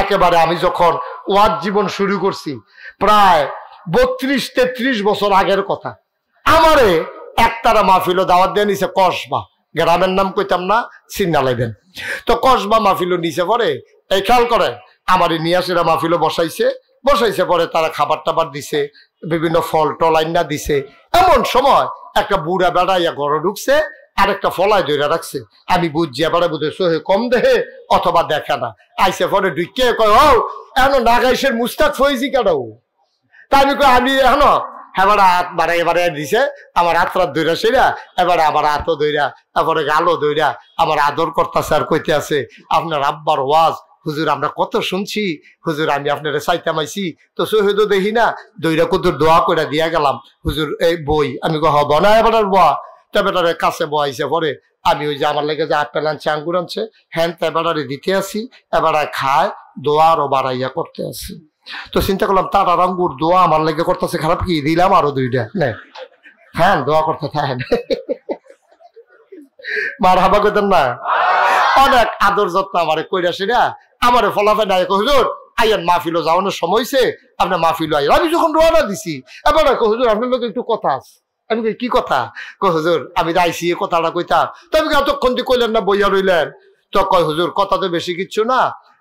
একেবারে আমি যখন ওয়াজ জীবন শুরু করছি প্রায় 32-33 বছর আগের কথা, আমারে একতারা মাহফিল দাওয়াত দিয়ে নিছে কসবা, গ্রামের নাম কইতাম না, চিন্না লাইবেন। তো কসবা মাহফিল নিচে পরে এই খেয়াল করেন আমার নিয়ে সেরা মাহফিল বসাইছে পরে তারা খাবার টাবার দিছে, বিভিন্ন ফল টল আইনা দিছে। এমন সময় একটা বুড়া বেড়াইয়া ঘরে ঢুকছে আর একটা ফলায় ধরে রাখছে। আমি বুঝছি এবারে বুঝে সোহে কম দেহে অথবা দেখে না, আইসে পরে ঢুকে কয় ও এখন নাগাইশের মুস্তাক ফয়েজি কেডাও। তা আমি কই আমি এখন এবার হাত বাড়াই দিছে, আমার হাত রাত ধইরা সেরা, এবারে আমার হাতও ধইরা, তারপরে গালও ধইরা আমার আদর করতেছে আর কইতে আছে আপনার আব্বার ওয়াজ হুজুর আমরা কত শুনছি, হুজুর আমি আপনারা চাইতাম আইছি, তো শহীদও দেখি না, দইরা কত দোয়া করে দিয়া গেলাম হুজুর এই বই। আমি হব না এবার বয়া, তেবেটারে কাছে বয়াইছে পরে আমি ওই যে আমার লেগে যে আপেল আনছে আঙ্গুর আনছে হ্যান তেবেটারে দিতে আসি, এবারে খায় দোয়া আরো বাড়াইয়া করতে আসি। তো চিন্তা করলাম তার আর আঙ্গুর দোয়া আমার লেগে করতেছে, খারাপ কি দিলাম আরো 2টা হ্যাঁ দোয়া করতে থাকেন মার হাবা কইতেন না, অনেক আদর যত্ন আমারে কইরা সেরা আমারে ফলাফে নাই হুজুর আইয়ান মাহফিলও যাওয়ানোর সময় হয়েছে, আপনার মাহফিল আইন। আমি যখন রওনা দিছি এবার হুজুর আপনার লোক একটু কথা আছে। আমি কি কথা? হুজুর আমি আইসি এ কথাটা কইতা। তো আমি এতক্ষণ দিয়ে কইলেন না বইয়া রইলেন। তো কয় হুজুর কথা তো বেশি কিচ্ছু না,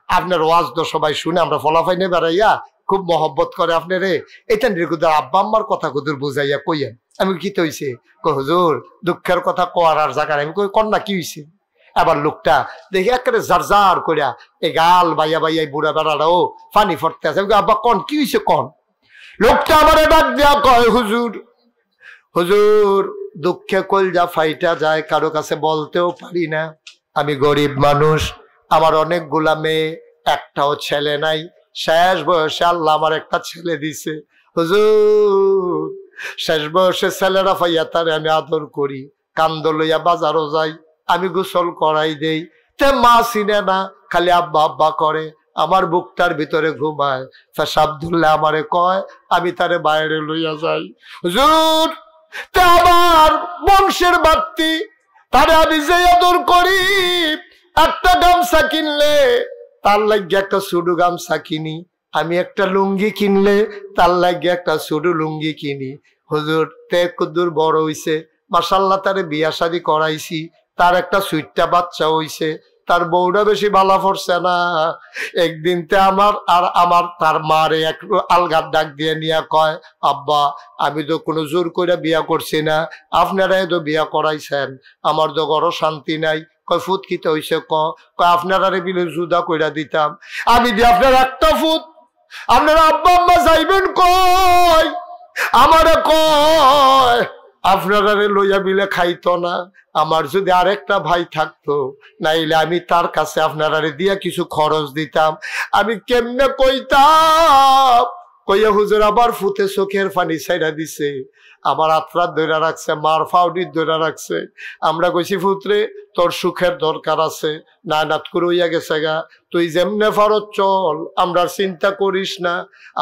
আপনার ওয়াজ তো সবাই শুনে আমরা ফলাফাই নিয়ে বেড়াইয়া খুব মহব্বত করে আপনারে, এটা নির্গুদার আব্বা আম্মার কথা হুজুর বুঝাইয়া কইয়েন। আমি কি তো হইছে? হুজুর দুঃখের কথা কোয়ার আর জায়গায়। আমি কই কন্যা কি হইছে? আবার লোকটা দেখি একেবারে জার করিয়া এই গাল বাইয়া বাইয়া বুড়া বেড়াটাও পানি ফরতে আছে। আব্বা কন কি হয়েছে কন? লোকটা আমার ডাক দেয়া কয় হুজুর দুঃখে কলজা ফাইটা যায়, কারো কাছে বলতেও পারি না। আমি গরিব মানুষ, আমার অনেকগুলা মেয়ে, একটাও ছেলে নাই। শেষ বয়সে আল্লাহ আমার একটা ছেলে দিছে হুজুর। শেষ বয়সে ছেলেরা পাইয়া তারে আমি আদর করি, কান্দ লইয়া বাজারও যাই, আমি গোসল করাই দেই, তে মা চিনে না, খালি আব্বা আব্বা করে, আমার বুকটার ভিতরে ঘুমায়। পেশাব ধরলে আমারে কয়, আমি তারে বাইরে লইয়া যাই হুজুর। তে আমার বংশের বাত্তি, তারে আমি যে আদর করি, একটা গামছা কিনলে তার লাগে একটা ছোট গামছা কিনি, আমি একটা লুঙ্গি কিনলে তার লাগে একটা ছোট লুঙ্গি কিনি হুজুর। তে কদ্দুর বড় হইছে মাশাআল্লাহ, তারে বিয়া শাদী করাইছি, তার একটা সুইটটা বাচ্চা হইছে, তার বউটা বেশি ভালো পড়ছে না। একদিন তে আমার তার মারে এক আলগার ডাক দিয়ে নিয়ে কয়, আব্বা আমি তো কোনো জোর করে বিয়া করছি না, আপনারাই তো বিয়া করাইছেন, আমার তো ঘরও শান্তি নাই। কয় ফুট কিতে হইছে? কয় আপনারা বিলে জুদা কইরা দিতাম। আমি দি আপনার একটা ফুট, আপনারা আব্বা আম্মা যাইবেন কয়? আমারে কয় আপনারা লইয়া বিলে খাইতো না, আমার যদি আরেকটা ভাই থাকতো, নাইলে আমি তার কাছে আপনারা দিয়া কিছু খরচ দিতাম। আমি কেমনে কইতাম? কইয়া হুজুর আবার ফুতে চোখের পানি ছাইরা দিছে, আমার আত্রাত ধরে রাখছে, মার ফাউডির ধরে রাখছে। আমরা কইছি ফুতরে তোর সুখের দরকার আছে, না নাত করে হইয়া গেছে গা, তুই যেমনে ফারত চল, আমরা চিন্তা করিস না।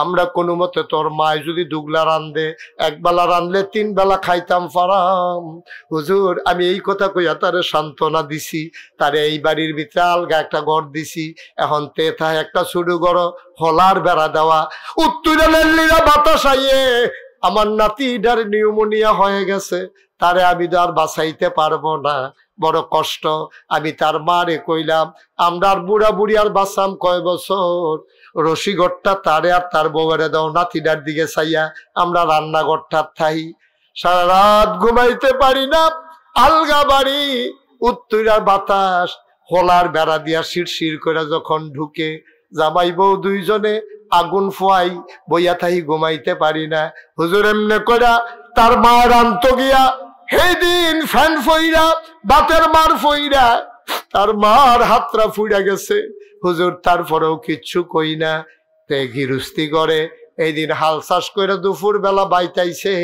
আমরা কোনো মতে তোর মায় যদি দুগলা রান্ধে, একবেলা রান্ধলে 3 বেলা খাইতাম ফারাম। হুজুর আমি এই কথা কইয়া তারে সান্ত্বনা দিছি, তারে এই বাড়ির ভিতরে আলগা একটা ঘর দিছি। এখন তেথা একটা ছোট ঘর হলার বেড়া দেওয়া, উত্তরে লেল্লিরা বাতাস আইয়ে আমার নাতিটার নিউমোনিয়া হয়ে গেছে, তারে আমি তো আর বাঁচাইতে পারবো না, বড় কষ্ট। আমি তার মারে কইলাম, আমরা আর বুড়া বুড়ি আর বাঁচাম কয় বছর? রশিগড়টা তারে আর তার বউরে দাও, নাতিটার দিকে চাইয়া আমরা রান্নাঘরটা থাই। সারা রাত ঘুমাইতে পারি না, আলগা বাড়ি, উত্তরার বাতাস হলার বেড়া দিয়া শিরশির করে যখন ঢুকে, জামাই বউ দুইজনে আগুন ফোয়াই বইয়া থাই, ঘুমাইতে পারি না। হুজুর এমনে কইরা তার মা রান্ত গিয়া সেই দিন ফ্যান ফইরা বাতের মার ফইরা তার মার হাতরা ফুইরা গেছে হুজুর। তারপরেও কিচ্ছু কই না, তে গিরুস্তি করে এই দিন হাল চাষ করে দুপুর বেলা বাইতাইছে,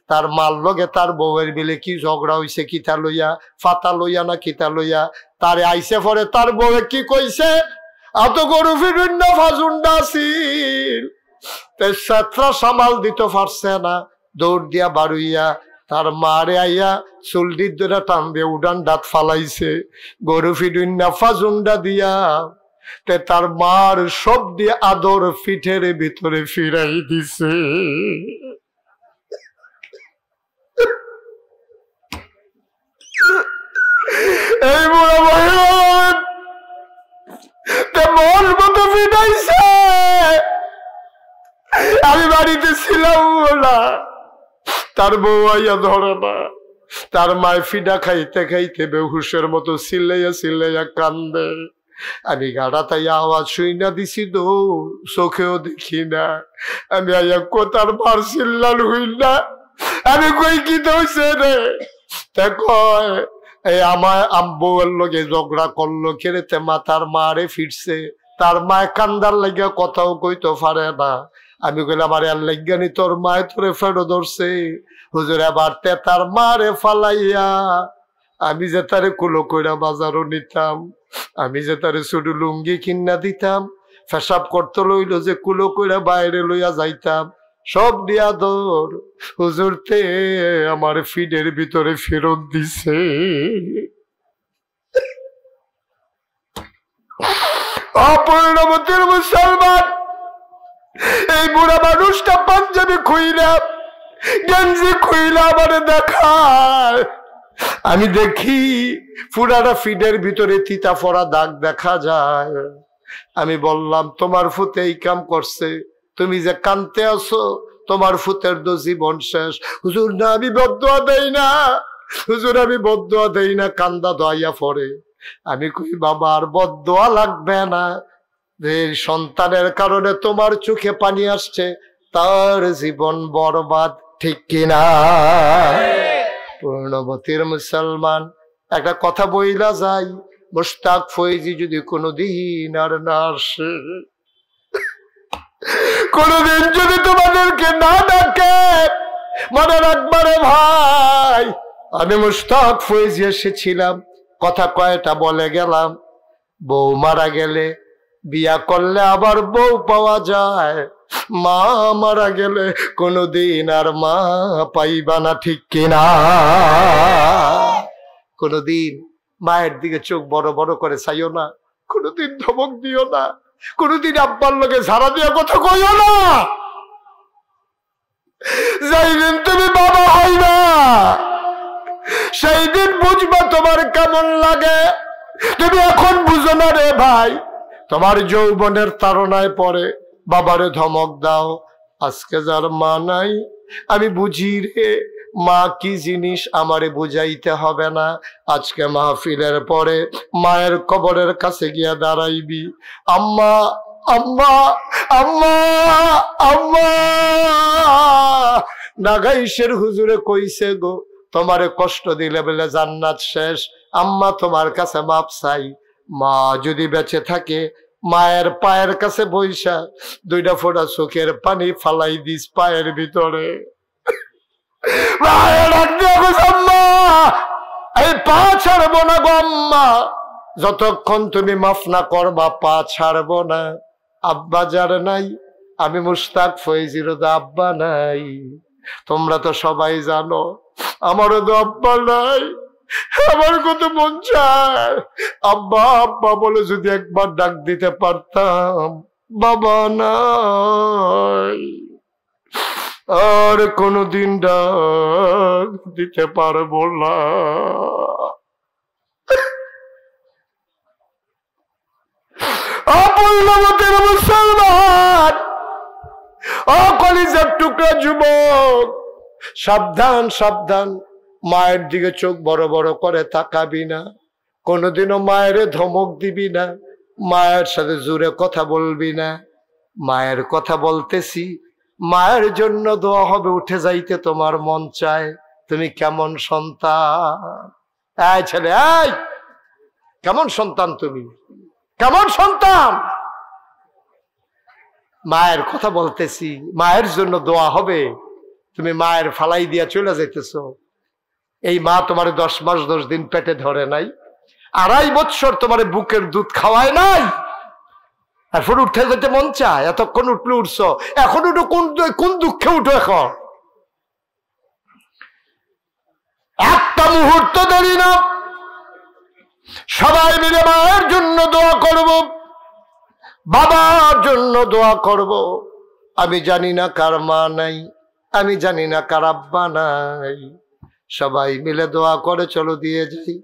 তার মার লগে তার বউয়ের মিলে কি ঝগড়া হইছে, কিতা লইয়া, ফাতা লইয়া না কিতা লইয়া। তারে আইসে পরে তার বউয়ে কি কইছে, এত গরু ফিরুন ফাজুন্ডা ছিল, সাতরা সামাল দিতে পারছে না, দৌড় দিয়া বাড়ুইয়া তার মারে আইয়া চুলডির ধরে টান দিয়ে উড়ান দাঁত ফালাইছে, গরু ফিরুন ফাজুন্ডা দিয়া তে তার মার সব দিয়ে আদর পিঠের ভিতরে ফিরাই দিছে। এই বুড়া মহিলা মন মতো ফিরাইছে। আমি বাড়িতে ছিলাম না, তার বউ আইয়া ধরে না, তার মায় ফিডা খাইতে খাইতে বেহুশের মতো চিল্লাইয়া চিল্লাইয়া কান্দে। আমি গাড়া তাই আওয়াজ শুই না দিছি তো, চোখেও দেখি না। আমি আইয়া কোথার মার চিল্লাল হই না, আমি কই কি দইছে রে? তা কয় এই আমার বউয়ের লগে ঝগড়া করলো, কেড়েতে মা তার মারে ফিরছে, তার মায় কান্দার লাগিয়া কথাও কইতে পারে না। আমি কইলাম আরে আর লাগানি তোর মায় তোরে ফেরো ধরছে। হুজুর আবার তার মারে ফালাইয়া আমি যে তারে কুলো কইরা বাজারও নিতাম, আমি যে তারে শুধু লুঙ্গি কিনা দিতাম, পেশাব করতে লইল যে কুলো কইরা বাইরে লইয়া যাইতাম, সব দিয়া দর হুজুর তে আমার ফিডের ভিতরে ফেরত দিছে। অপূর্ণবতীর মুসলমান, এই বুড়া মানুষটা পাঞ্জাবি খুইলা গেঞ্জি খুইলা আমার দেখায়। আমি দেখি পুরাটা ফিডের ভিতরে তিতা ফড়া দাগ দেখা যায়। আমি বললাম তোমার ফুতে এই কাম করছে, তুমি যে কানতে আছো, তোমার ফুতের তো জীবন শেষ। হুজুর না আমি বদদুয়া দেই না, হুজুর আমি বদদুয়া দেই না, কান্দা দোয়াইয়া পড়ে। আমি কই বাবা আর বদদুয়া লাগবে না, যে সন্তানের কারণে তোমার চোখে পানি আসছে, তার জীবন বরবাদ, ঠিক কিনা? পূর্ণবতীর মুসলমান, একটা কথা বইলা যাই, মুশতাক ফৈজি যদি কোনোদিন আর না আসে, কোনদিন যদি তোমাদেরকে না ডাকে, মনে রাখবারে ভাই আমি মুশতাক ফৈজি এসেছিলাম, কথা কয়টা বলে গেলাম। বউ মারা গেলে বিয়া করলে আবার বউ পাওয়া যায়, মা মারা গেলে কোনদিন আর মা পাইবা না, ঠিক কিনা? কোনদিন মায়ের দিকে চোখ বড় বড় করে চাইও না, কোনদিন ধমক দিও না, কোনদিন আব্বার লোকে ঝাড়া দিয়া কথা কইও না। যেই দিন তুমি বাবা হইবা সেই দিন বুঝবা তোমার কেমন লাগে। তুমি এখন বুঝো না রে ভাই, তোমার যৌবনের তাড়নায় পরে বাবারে ধমক দাও। আজকে যার মা নাই আমি বুঝি রে, মা কি জিনিস আমারে বুঝাইতে হবে না। আজকে মাহফিলের পরে মায়ের কবরের কাছে গিয়া দাঁড়াইবি, আম্মা আম্মা আম্মা আম্মা, নাগাইশের হুজুরে কইছে গো তোমারে কষ্ট দিলে বলে জান্নাত শেষ, আম্মা তোমার কাছে মাপ চাই। মা যদি বেঁচে থাকে মায়ের পায়ের কাছে বইসা দুইটা ফোঁটা চোখের পানি ফালাই দিস পায়ের ভিতরে। এই পা ছাড়বো না গো আম্মা, যতক্ষণ তুমি মাফ না করবা পা ছাড়বো না। আব্বা যার নাই, আমি মুশতাক ফৈজির আব্বা নাই। তোমরা তো সবাই জানো আমারও তো আব্বা নাই। আমার কত মন চায় আব্বা আব্বা বলে যদি একবার ডাক দিতে পারতাম, বাবা নাই, আর কোনদিন ডাক দিতে পারবো না। অপূর্ণবতীর মুসলমান, অকলিজার টুকরা যুবক, সাবধান সাবধান, মায়ের দিকে চোখ বড় বড় করে তাকাবি না, কোনোদিনও মায়ের ধমক দিবি না, মায়ের সাথে জোরে কথা বলবি না। মায়ের কথা বলতেছি, মায়ের জন্য দোয়া হবে, উঠে যাইতে তোমার মন চায়। তুমি কেমন সন্তান? এই ছেলে, এই কেমন সন্তান? তুমি কেমন সন্তান? মায়ের কথা বলতেছি, মায়ের জন্য দোয়া হবে, তুমি মায়ের ফালাই দিয়া চলে যাইতেছ। এই মা তোমার 10 মাস 10 দিন পেটে ধরে নাই, 2.5 বছর তোমার বুকের দুধ খাওয়ায় নাই, আর ফোন উঠে যেতে মন চায়। এতক্ষণ উঠলে উঠছ, এখন উঠো কোন দুঃখে উঠো? এখন একটা মুহূর্ত দেরি না, সবাই মিলে মায়ের জন্য দোয়া করব। বাবার জন্য দোয়া করব। আমি জানি না কার মা নাই, আমি জানি না কার আব্বা নাই, সবাই মিলে দোয়া করে চলো দিয়ে যাই।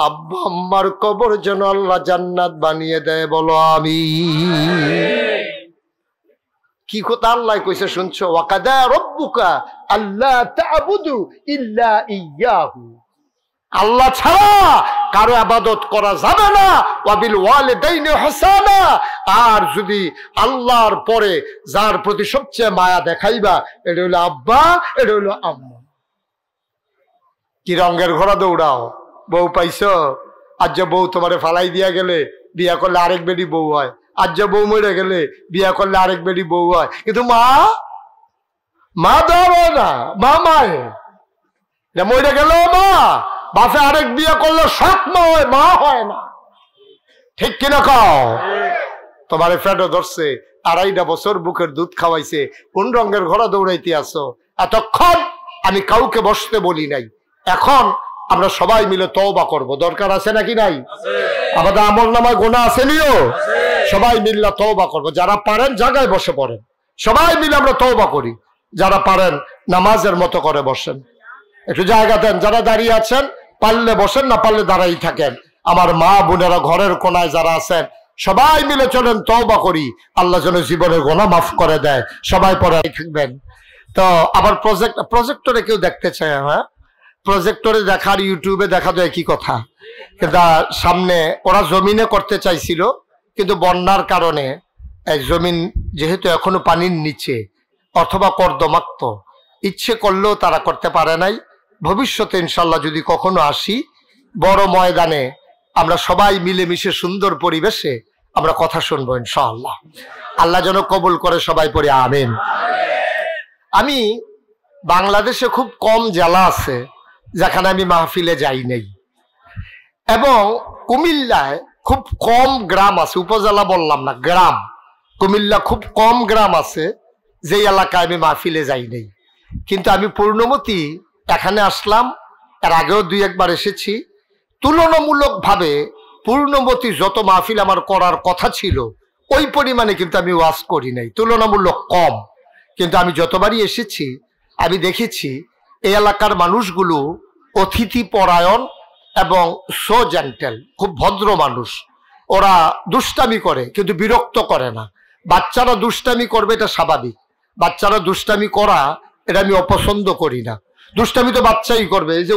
আব্বা আম্মার কবর যেন আল্লাহ জান্নাত বানিয়ে দেয়, বলো আমিন। কি কথা আল্লাহ কইছে শুনছো? ওয়াকাদা রব্বুকা আল্লা তা'বুদু ইল্লা ইয়্যাহু, আল্লাহ ছাড়া কারো ইবাদত করা যাবে না। ওয়াবিল ওয়ালিদাইনি ইহসানা, আর যদি আল্লাহর পরে যার প্রতি সবচেয়ে মায়া দেখাইবা এটা হলো আব্বা, এটা হলো আম্মা। কি রঙের ঘোড়া দৌড়াও, বউ পাইছো? আজ যে বউ তোমারে ফালাই দিয়া গেলে বিয়া করলে আরেক বেডি বউ হয়, আজ যে বউ মরে গেলে বিয়া করলে আরেক বেডি বউ হয়, কিন্তু মা মা দেওয়া না, মা মায়ে মরে গেল মা, বাপে আরেক বিয়ে করলে সৎ মা হয়, মা হয় না। ঠিক কিনা কও? তোমার ফেটো ধরছে, 2.5 বছর বুকের দুধ খাওয়াইছে, কোন রঙের ঘোড়া দৌড়াইতে আসো? এতক্ষণ আমি কাউকে বসতে বলি নাই। এখন আমরা সবাই মিলে তওবা করব, দরকার আছে নাকি নাই? আমাদের আমলনামায় গুনাহ আছে নিও, সবাই মিলে তওবা করব। যারা পারেন জায়গায় বসে পড়েন, সবাই মিলে আমরা তওবা করি। যারা পারেন নামাজের মতো করে বসেন, একটু জায়গা দেন। যারা দাঁড়িয়ে আছেন পারলে বসেন, না পারলে দাঁড়াই থাকেন। আমার মা বোনেরা ঘরের কোনায় যারা আছেন সবাই মিলে চলেন তওবা করি, আল্লাহ যেন জীবনের গুনাহ মাফ করে দেয়। সবাই পড়ে থাকবেন। তো আবার প্রজেক্টরে কেউ দেখতে চায়? হ্যাঁ, প্রজেক্টরে দেখার ইউটিউবে দেখা তো একই কথা, কিন্তু সামনে ওরা জমিনে করতে চাইছিল, কিন্তু বন্যার কারণে জমিন যেহেতু এখনো পানির নিচে অথবা কর্দমাক্ত, ইচ্ছে করলেও তারা করতে পারে নাই। ভবিষ্যতে ইনশাল্লাহ যদি কখনো আসি বড় ময়দানে, আমরা সবাই মিলেমিশে সুন্দর পরিবেশে আমরা কথা শুনবো ইনশাআল্লাহ। আল্লাহ যেন কবুল করে, সবাই পড়ে আমিন। আমি বাংলাদেশে খুব কম জেলা আছে যেখানে আমি মাহফিলে যাই নাই, এবং কুমিল্লায় খুব কম গ্রাম আছে, উপজেলা বললাম না, গ্রাম। কুমিল্লা খুব কম গ্রাম আছে যে এলাকায় আমি মাহফিলে যাই নাই। কিন্তু আমি পূর্ণমতি এখানে আসলাম, এর আগেও 2-1 বার এসেছি। তুলনামূলকভাবে পূর্ণমতি যত মাহফিল আমার করার কথা ছিল ওই পরিমাণে কিন্তু আমি ওয়াজ করি নাই, তুলনামূলক কম। কিন্তু আমি যতবারই এসেছি আমি দেখেছি এই এলাকার মানুষগুলো অতিথি পরায়ণ এবং সো জেন্টেল, খুব ভদ্র মানুষ। ওরা দুষ্টামি করে কিন্তু বিরক্ত করে না। বাচ্চারা দুষ্টামি করবে এটা স্বাভাবিক, বাচ্চারা দুষ্টামি করা এটা আমি অপছন্দ করি না। দুষ্টামি তো বাচ্চাই করবে। এই যে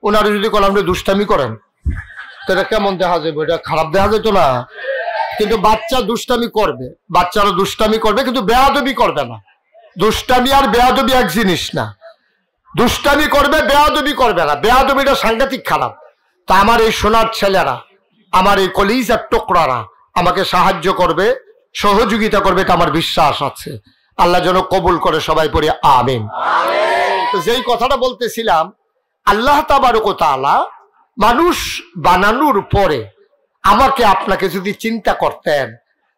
উনারা যদি কলাম দুষ্টামি করেন তো এটা কেমন দেখা যাবে? এটা খারাপ দেখা যেত না? কিন্তু বাচ্চা দুষ্টামি করবে, বাচ্চারা দুষ্টামি করবে কিন্তু বেয়াদবি করবে না। দুষ্টামি আর বেয়াদবি এক জিনিস না। দুষ্টামি করবে, বেয়াদবি করবে না। বেয়াদবিটা সাংঘাতিক খারাপ। তা আমার এই সোনার ছেলেরা, আমার এই কলিজার টুকরারা আমাকে সাহায্য করবে, সহযোগিতা করবে, এটা আমার বিশ্বাস আছে। আল্লাহ যেন কবুল করে, সবাই পড়ি আমিন। তো যেই কথাটা বলতেছিলাম, আল্লাহ তাবারক ওয়া তাআলা মানুষ বানানোর পরে আমাকে আপনাকে যদি চিন্তা করতেন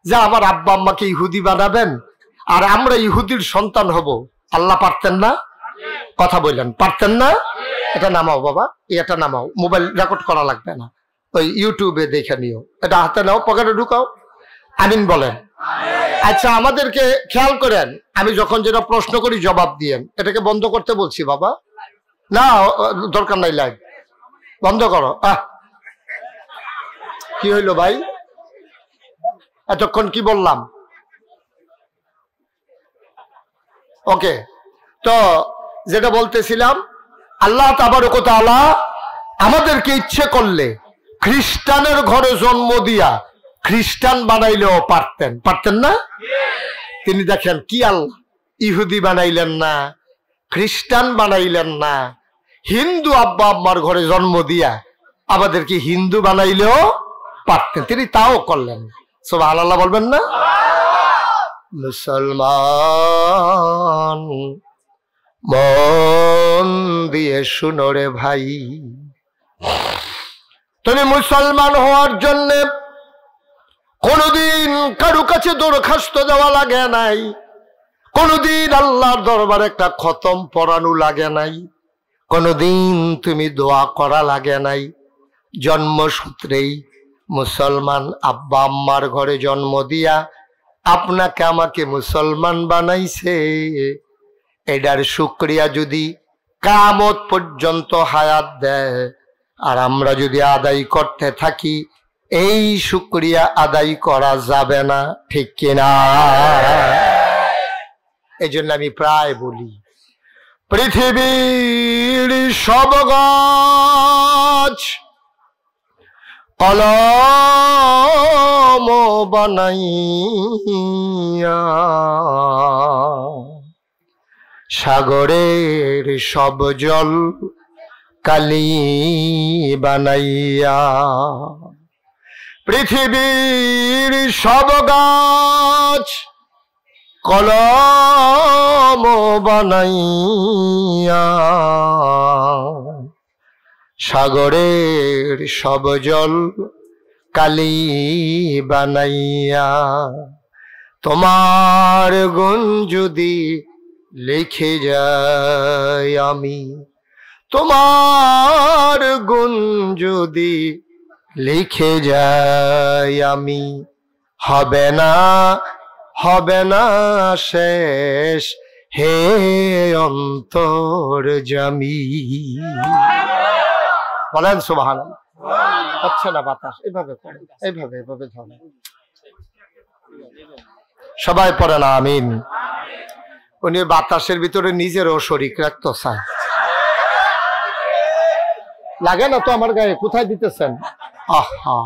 যে আমার আব্বা আম্মাকে ইহুদি বানাবেন আর আমরা ইহুদির সন্তান হব, আল্লাহ পারতেন না? কথা বললেন, পারতেন না? এটা নামাও বাবা, এটা নামাও, মোবাইল রেকর্ড করা লাগবে না, ওই ইউটিউবে দেখে নিও। এটা হাতে নাও, পকেটে ঢুকাও। আমিন বলেন। আচ্ছা, আমাদেরকে খেয়াল করেন, আমি যখন যেটা প্রশ্ন করি জবাব দিয়েন। এটাকে বন্ধ করতে বলছি বাবা, না দরকার নাই, লাইভ বন্ধ করো। কি হইলো ভাই? এতক্ষণ কি বললাম? ওকে, তো যেটা বলতেছিলাম, আল্লাহ তাবারক ওয়া তাআলা আমাদেরকে ইচ্ছে করলে খ্রিস্টানের ঘরে জন্ম দিয়া খ্রিস্টান বানাইলেও পারতেন, পারতেন না? তিনি দেখেন কি আল্লাহ, ইহুদি বানাইলেন না, খ্রিস্টান বানাইলেন না, হিন্দু আব্বা আম্মার ঘরে জন্ম দিয়া আমাদেরকে হিন্দু বানাইলেও পারতেন, তিনি তাও করলেন। সুবহানাল্লাহ বলবেন না? মুসলমান মন দিয়ে শুনো রে ভাই, তুমি মুসলমান হওয়ার জন্য কোনদিন কারো কাছে দরখাস্ত দেওয়া লাগে নাই, কোনদিন আল্লাহর দরবারে একটা খতম পড়ানো লাগে নাই, কোনদিন তুমি দোয়া করা লাগে নাই। জন্মসূত্রেই মুসলমান আব্বা আম্মার ঘরে জন্ম দিয়া আপনাকে আমাকে মুসলমান বানাইছে, এটার শুকরিয়া যদি কিয়ামত পর্যন্ত হায়াত দেয় আর আমরা যদি আদায় করতে থাকি, এই শুকরিয়া আদায় করা যাবে না, ঠিক কিনা? এই জন্য আমি প্রায় বলি, পৃথিবীর সব গাছ কলম বানাইয়া, সাগরের সব জল কালি বানাইয়া, পৃথিবীর সব গাছ কলম বানাইয়া, সাগরের সব জল কালি বানাইয়া, তোমার গুণ যদি লিখে যাই আমি, তোমার গুণ যদি লিখে যাই আমি, হবে না শেষ হে অন্তর্যামী। বলেন সুবহানাল্লাহ। হচ্ছে না বাতাস, এইভাবে করেন, এইভাবে ধরেন, সবাই পড়েন আমিন। উনি বাতাসের ভিতরে নিজেরও শরীক রাখতে চায়, লাগে না তো আমার গায়ে, কোথায় দিতেছেন? আহা,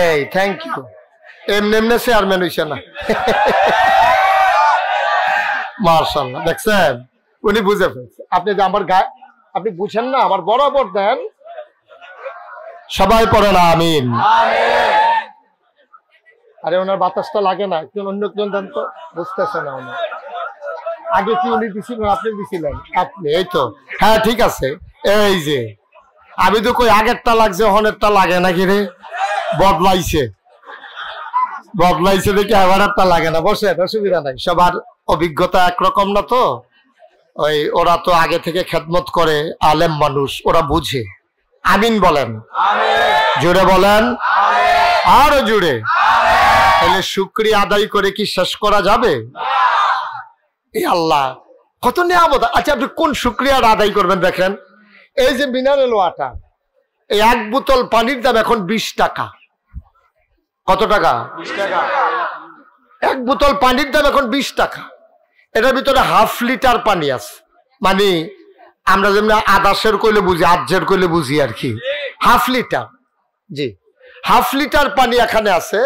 এই থ্যাংক ইউ। এমনি চেয়ারম্যান হইছে না, মাশাআল্লাহ। দেখছেন উনি বুঝে ফেলছে। আপনি যে আমার গায়ে, আপনি বুঝেন না, আমার বরাবর দেন। সবাই পড়েন আমিন। আরে ওনার বাতাসটা লাগে না, একজন অন্য একজন দেন তো, বুঝতেছে না উনি। আগে কি উনি দিছিলেন, আপনি দিছিলেন? আপনি, এই তো, হ্যাঁ ঠিক আছে। এই যে আমি তো কই আগেরটা লাগছে, হনেরটা লাগে নাকি রে? বদলাইছে দেখি আবার একটা লাগে না। বসে, অসুবিধা নাই, সবার অভিজ্ঞতা একরকম না তো। ওই ওরা তো আগে থেকে খেদমত করে, আলেম মানুষ, ওরা বুঝে। আমিন বলেন, জোরে বলেন, আরো জোরে। তাহলে শুকরিয়া আদায় করে কি শেষ করা যাবে? এই আল্লাহ কত নিয়ামত। আচ্ছা আপনি কোন শুকরিয়াটা আদায় করবেন? দেখেন এই যে মিনারেল ওয়াটার, এই এক বোতল পানির দাম এখন 20 টাকা। কত টাকা? 20 টাকা। এক বোতল পানির দাম এখন 20 টাকা। এটার ভিতরে 1/2 লিটার পানি আছে। মানে আমরা যেমন আদাসের কইলে বুঝি, আজ্জের কইলে বুঝি আর কি, 1/2 লিটার। জি, 1/2 লিটার পানি এখানে আছে।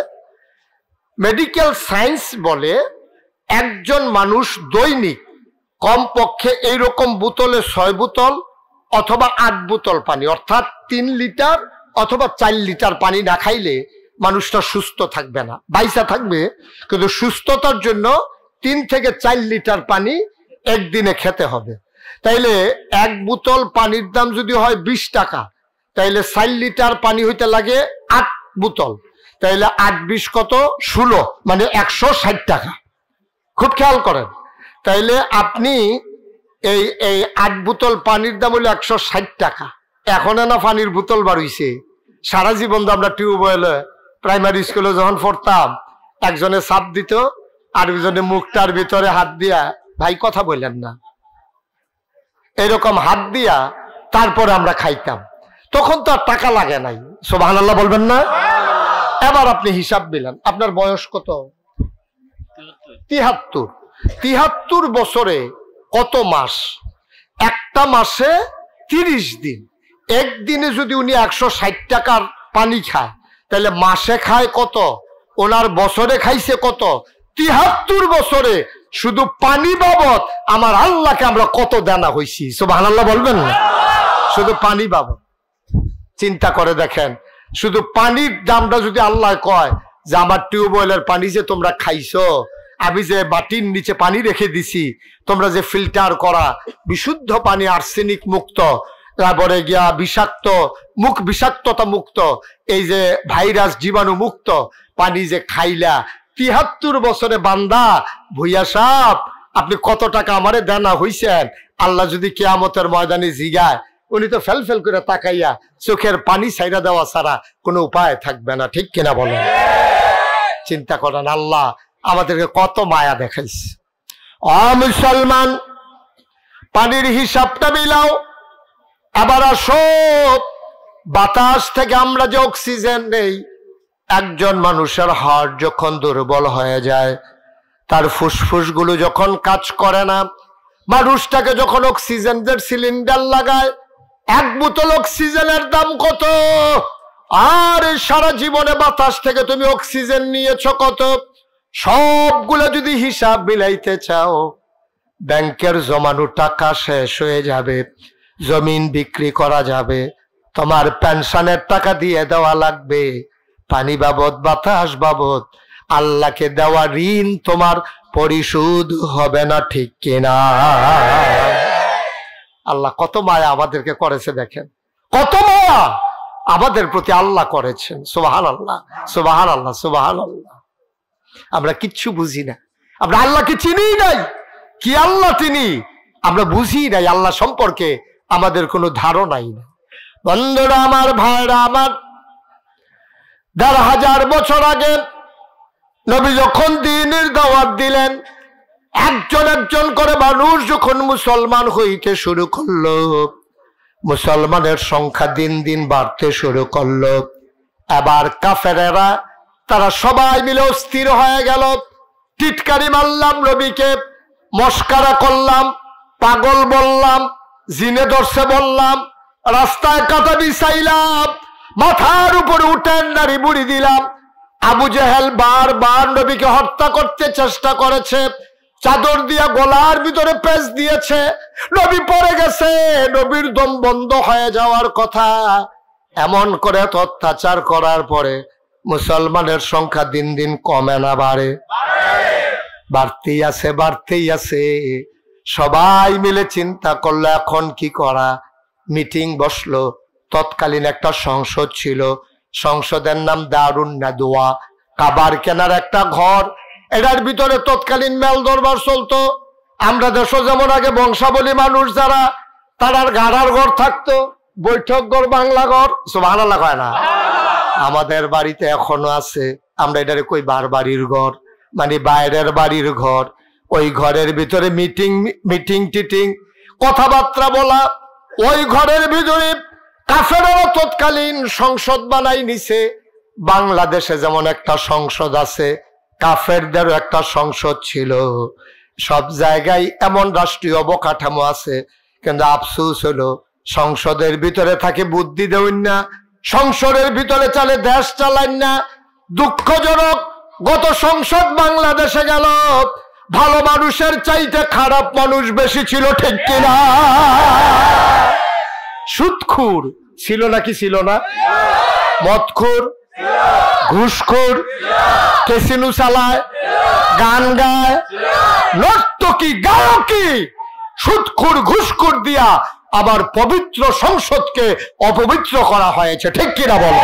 মেডিকেল সায়েন্স বলে একজন মানুষ দৈনিক কমপক্ষে এইরকম বোতলে 6 বোতল অথবা 8 বোতল পানি, অর্থাৎ 3 লিটার অথবা 4 লিটার পানি না খাইলে মানুষটা সুস্থ থাকবে না, বাইসা থাকবে, কিন্তু সুস্থতার জন্য 3 থেকে 4 লিটার পানি একদিনে খেতে হবে। তাইলে এক বোতল পানির দাম যদি হয় 20 টাকা, তাইলে 4 লিটার পানি হইতে লাগে 8 বোতল। তাইলে 8-20 কত? 16, মানে 160 টাকা। খুব খেয়াল করেন। তাইলে আপনি এই 8 বোতল পানির দাম হলো 160 টাকা। এখন না পানির বোতল বাড়ইছে। সারা জীবন তো আমরা টিউবওয়েলে প্রাইমারি স্কুলে যখন পড়তাম, একজনে চাপ দিত, আরেকজনে মুখটার ভিতরে হাত দিয়া, ভাই কথা বললেন না, এরকম হাত দিয়া তারপরে আমরা খাইতাম। তখন তো আর টাকা লাগে নাই। সুবহানাল্লাহ বলবেন না? এবার আপনি হিসাব দিলেন, আপনার বয়স কত? 73। 73 বছরে কত মাস? একটা মাসে 30 দিন। একদিনে যদি উনি 160 টাকার পানি খায়, তাহলে মাসে খায় কত? ওনার বছরে খাইছে কত? 73 বছরে শুধু পানি বাবদ আমার আল্লাহকে আমরা কত দেনা হইছি। সুবহানাল্লাহ বলবেন না? শুধু পানি বাবদ চিন্তা করে দেখেন। শুধু পানির দামটা যদি আল্লাহ কয় যে আমার টিউবওয়েলের পানি যে তোমরা খাইছো, আমি যে বাটির নিচে পানি রেখে দিছি, তোমরা যে ফিল্টার করা বিশুদ্ধ পানি, আর্সেনিক মুক্ত, তারপরে গিয়া বিষাক্ত, বিষাক্ততা মুক্ত, এই যে ভাইরাস জীবাণু মুক্ত পানি যে খাইলা, 73 বছরে বান্দা ভুইয়া সাপ, আপনি কত টাকা আমারে দেনা হইছেন? আল্লাহ যদি কিয়ামতের ময়দানে জিগায়, উনি তো ফেল ফেল করে তাকাইয়া চোখের পানি ছাইরা দেওয়া ছাড়া কোনো উপায় থাকবে না, ঠিক কিনা বলেন? চিন্তা করেন আল্লাহ আমাদেরকে কত মায়া দেখাইছে। মুসলমান, পানির হিসাবটা মিলাও। আবার আসো, বাতাস থেকে আমরা যে অক্সিজেন নেই, একজন মানুষের হার্ট যখন দুর্বল হয়ে যায়, তার ফুসফুস গুলো যখন কাজ করে না, মানুষটাকে যখন অক্সিজেনের সিলিন্ডার লাগায়, এক বোতল অক্সিজেনের দাম কত? আর সারা জীবনে বাতাস থেকে তুমি অক্সিজেন নিয়েছো কত? সবগুলো যদি হিসাব মিলাইতে চাও, ব্যাংকের জমানো টাকা শেষ হয়ে যাবে, জমিন বিক্রি করা যাবে, তোমার পেনশনের টাকা দিয়ে দেওয়া লাগবে, পানি বাবদ, বাতাস বাবদ, আল্লাহকে দেওয়া ঋণ তোমার পরিশোধ হবে না, ঠিক কিনা? আল্লাহ কত মায়া আমাদেরকে করেছে, দেখেন কত মায়া আমাদের প্রতি আল্লাহ করেছেন। সুবহানাল্লাহ, সুবহানাল্লাহ, সুবহানাল্লাহ। আমরা কিচ্ছু বুঝি না, আমরা আল্লাহকে চিনি নাই। কি আল্লাহ তিনি, আমরা বুঝি নাই। আল্লাহ সম্পর্কে আমাদের কোনো ধারণাই নেই। বন্ধুরা আমার, ভাইরা আমার, ১,৫০০ বছর আগে নবী যখন দ্বীনের দাওয়াত দিলেন, একজন একজন করে মানুষ যখন মুসলমান হইতে শুরু করলো, মুসলমানের সংখ্যা দিন দিন বাড়তে শুরু করলো। আবার কাফেরেরা তারা সবাই মিলে অস্থির হয়ে গেল। টিটকারি মারলাম নবীকে, মস্কারা করলাম, পাগল বললাম, জিনে ধরছে বললাম, রাস্তায় কাটা বিছাইলাম, মাথার উপরে উঠেন নারী বুড়ি দিলাম। আবু জেহেল বারবার নবীকে হত্যা করতে চেষ্টা করেছে, চাদর দিয়া গলার ভিতরে পেঁচ দিয়েছে, নবী পড়ে গেছে, নবীর দম বন্ধ হয়ে যাওয়ার কথা। এমন করে অত্যাচার করার পরে মুসলমানের সংখ্যা দিন দিন কমে না বাড়ে? বাড়তেই আছে, বাড়তেই আছে। সবাই মিলে চিন্তা করলো এখন কি করা। মিটিং বসলো। তৎকালীন একটা সংসদ ছিল, সংসদের নাম দারুন নাদওয়া, কাবার কেনার একটা ঘর। এটার ভিতরে তৎকালীন মেল দরবার চলতো। আমরা দেশ যেমন আগে বংশাবলী মানুষ যারা, তারার গাড়ার ঘর থাকতো, বৈঠক ঘর, বাংলা ঘর। সুবহানাল্লাহ কয় না? আমাদের বাড়িতে এখনো আছে। আমরা এটারে কই বারবাড়ির ঘর, মানে বাইরের বাড়ির ঘর। ওই ঘরের ভিতরে মিটিং টিটিং, কথাবার্তা বলা। ওই ঘরের ভিতরে কাফেররা তৎকালীন সংসদ বানাই নিছে। বাংলাদেশে যেমন একটা সংসদ আছে, কাফেরদেরও একটা সংসদ ছিল। সব জায়গায় এমন রাষ্ট্রীয় অবকাঠামো আছে, কিন্তু আফসোস হলো সংসদের ভিতরে থাকে বুদ্ধি দেউন না, সংসদের ভিতরে চলে দেশ চালান না। দুঃখজনক, গত সংসদ বাংলাদেশে গেল, ভালো মানুষের চাইতে খারাপ মানুষ বেশি ছিল, ঠিক কিনা? সুদখোর ছিল নাকি ছিল না? মদখোর, ঘুষখোর, ক্যাসিনো চালায়, গান গায়, নর্তকী, গায়কী, সুদখোর, ঘুষখোর দিয়া আবার পবিত্র সংসদকে অপবিত্র করা হয়েছে, ঠিক কিনা বলো?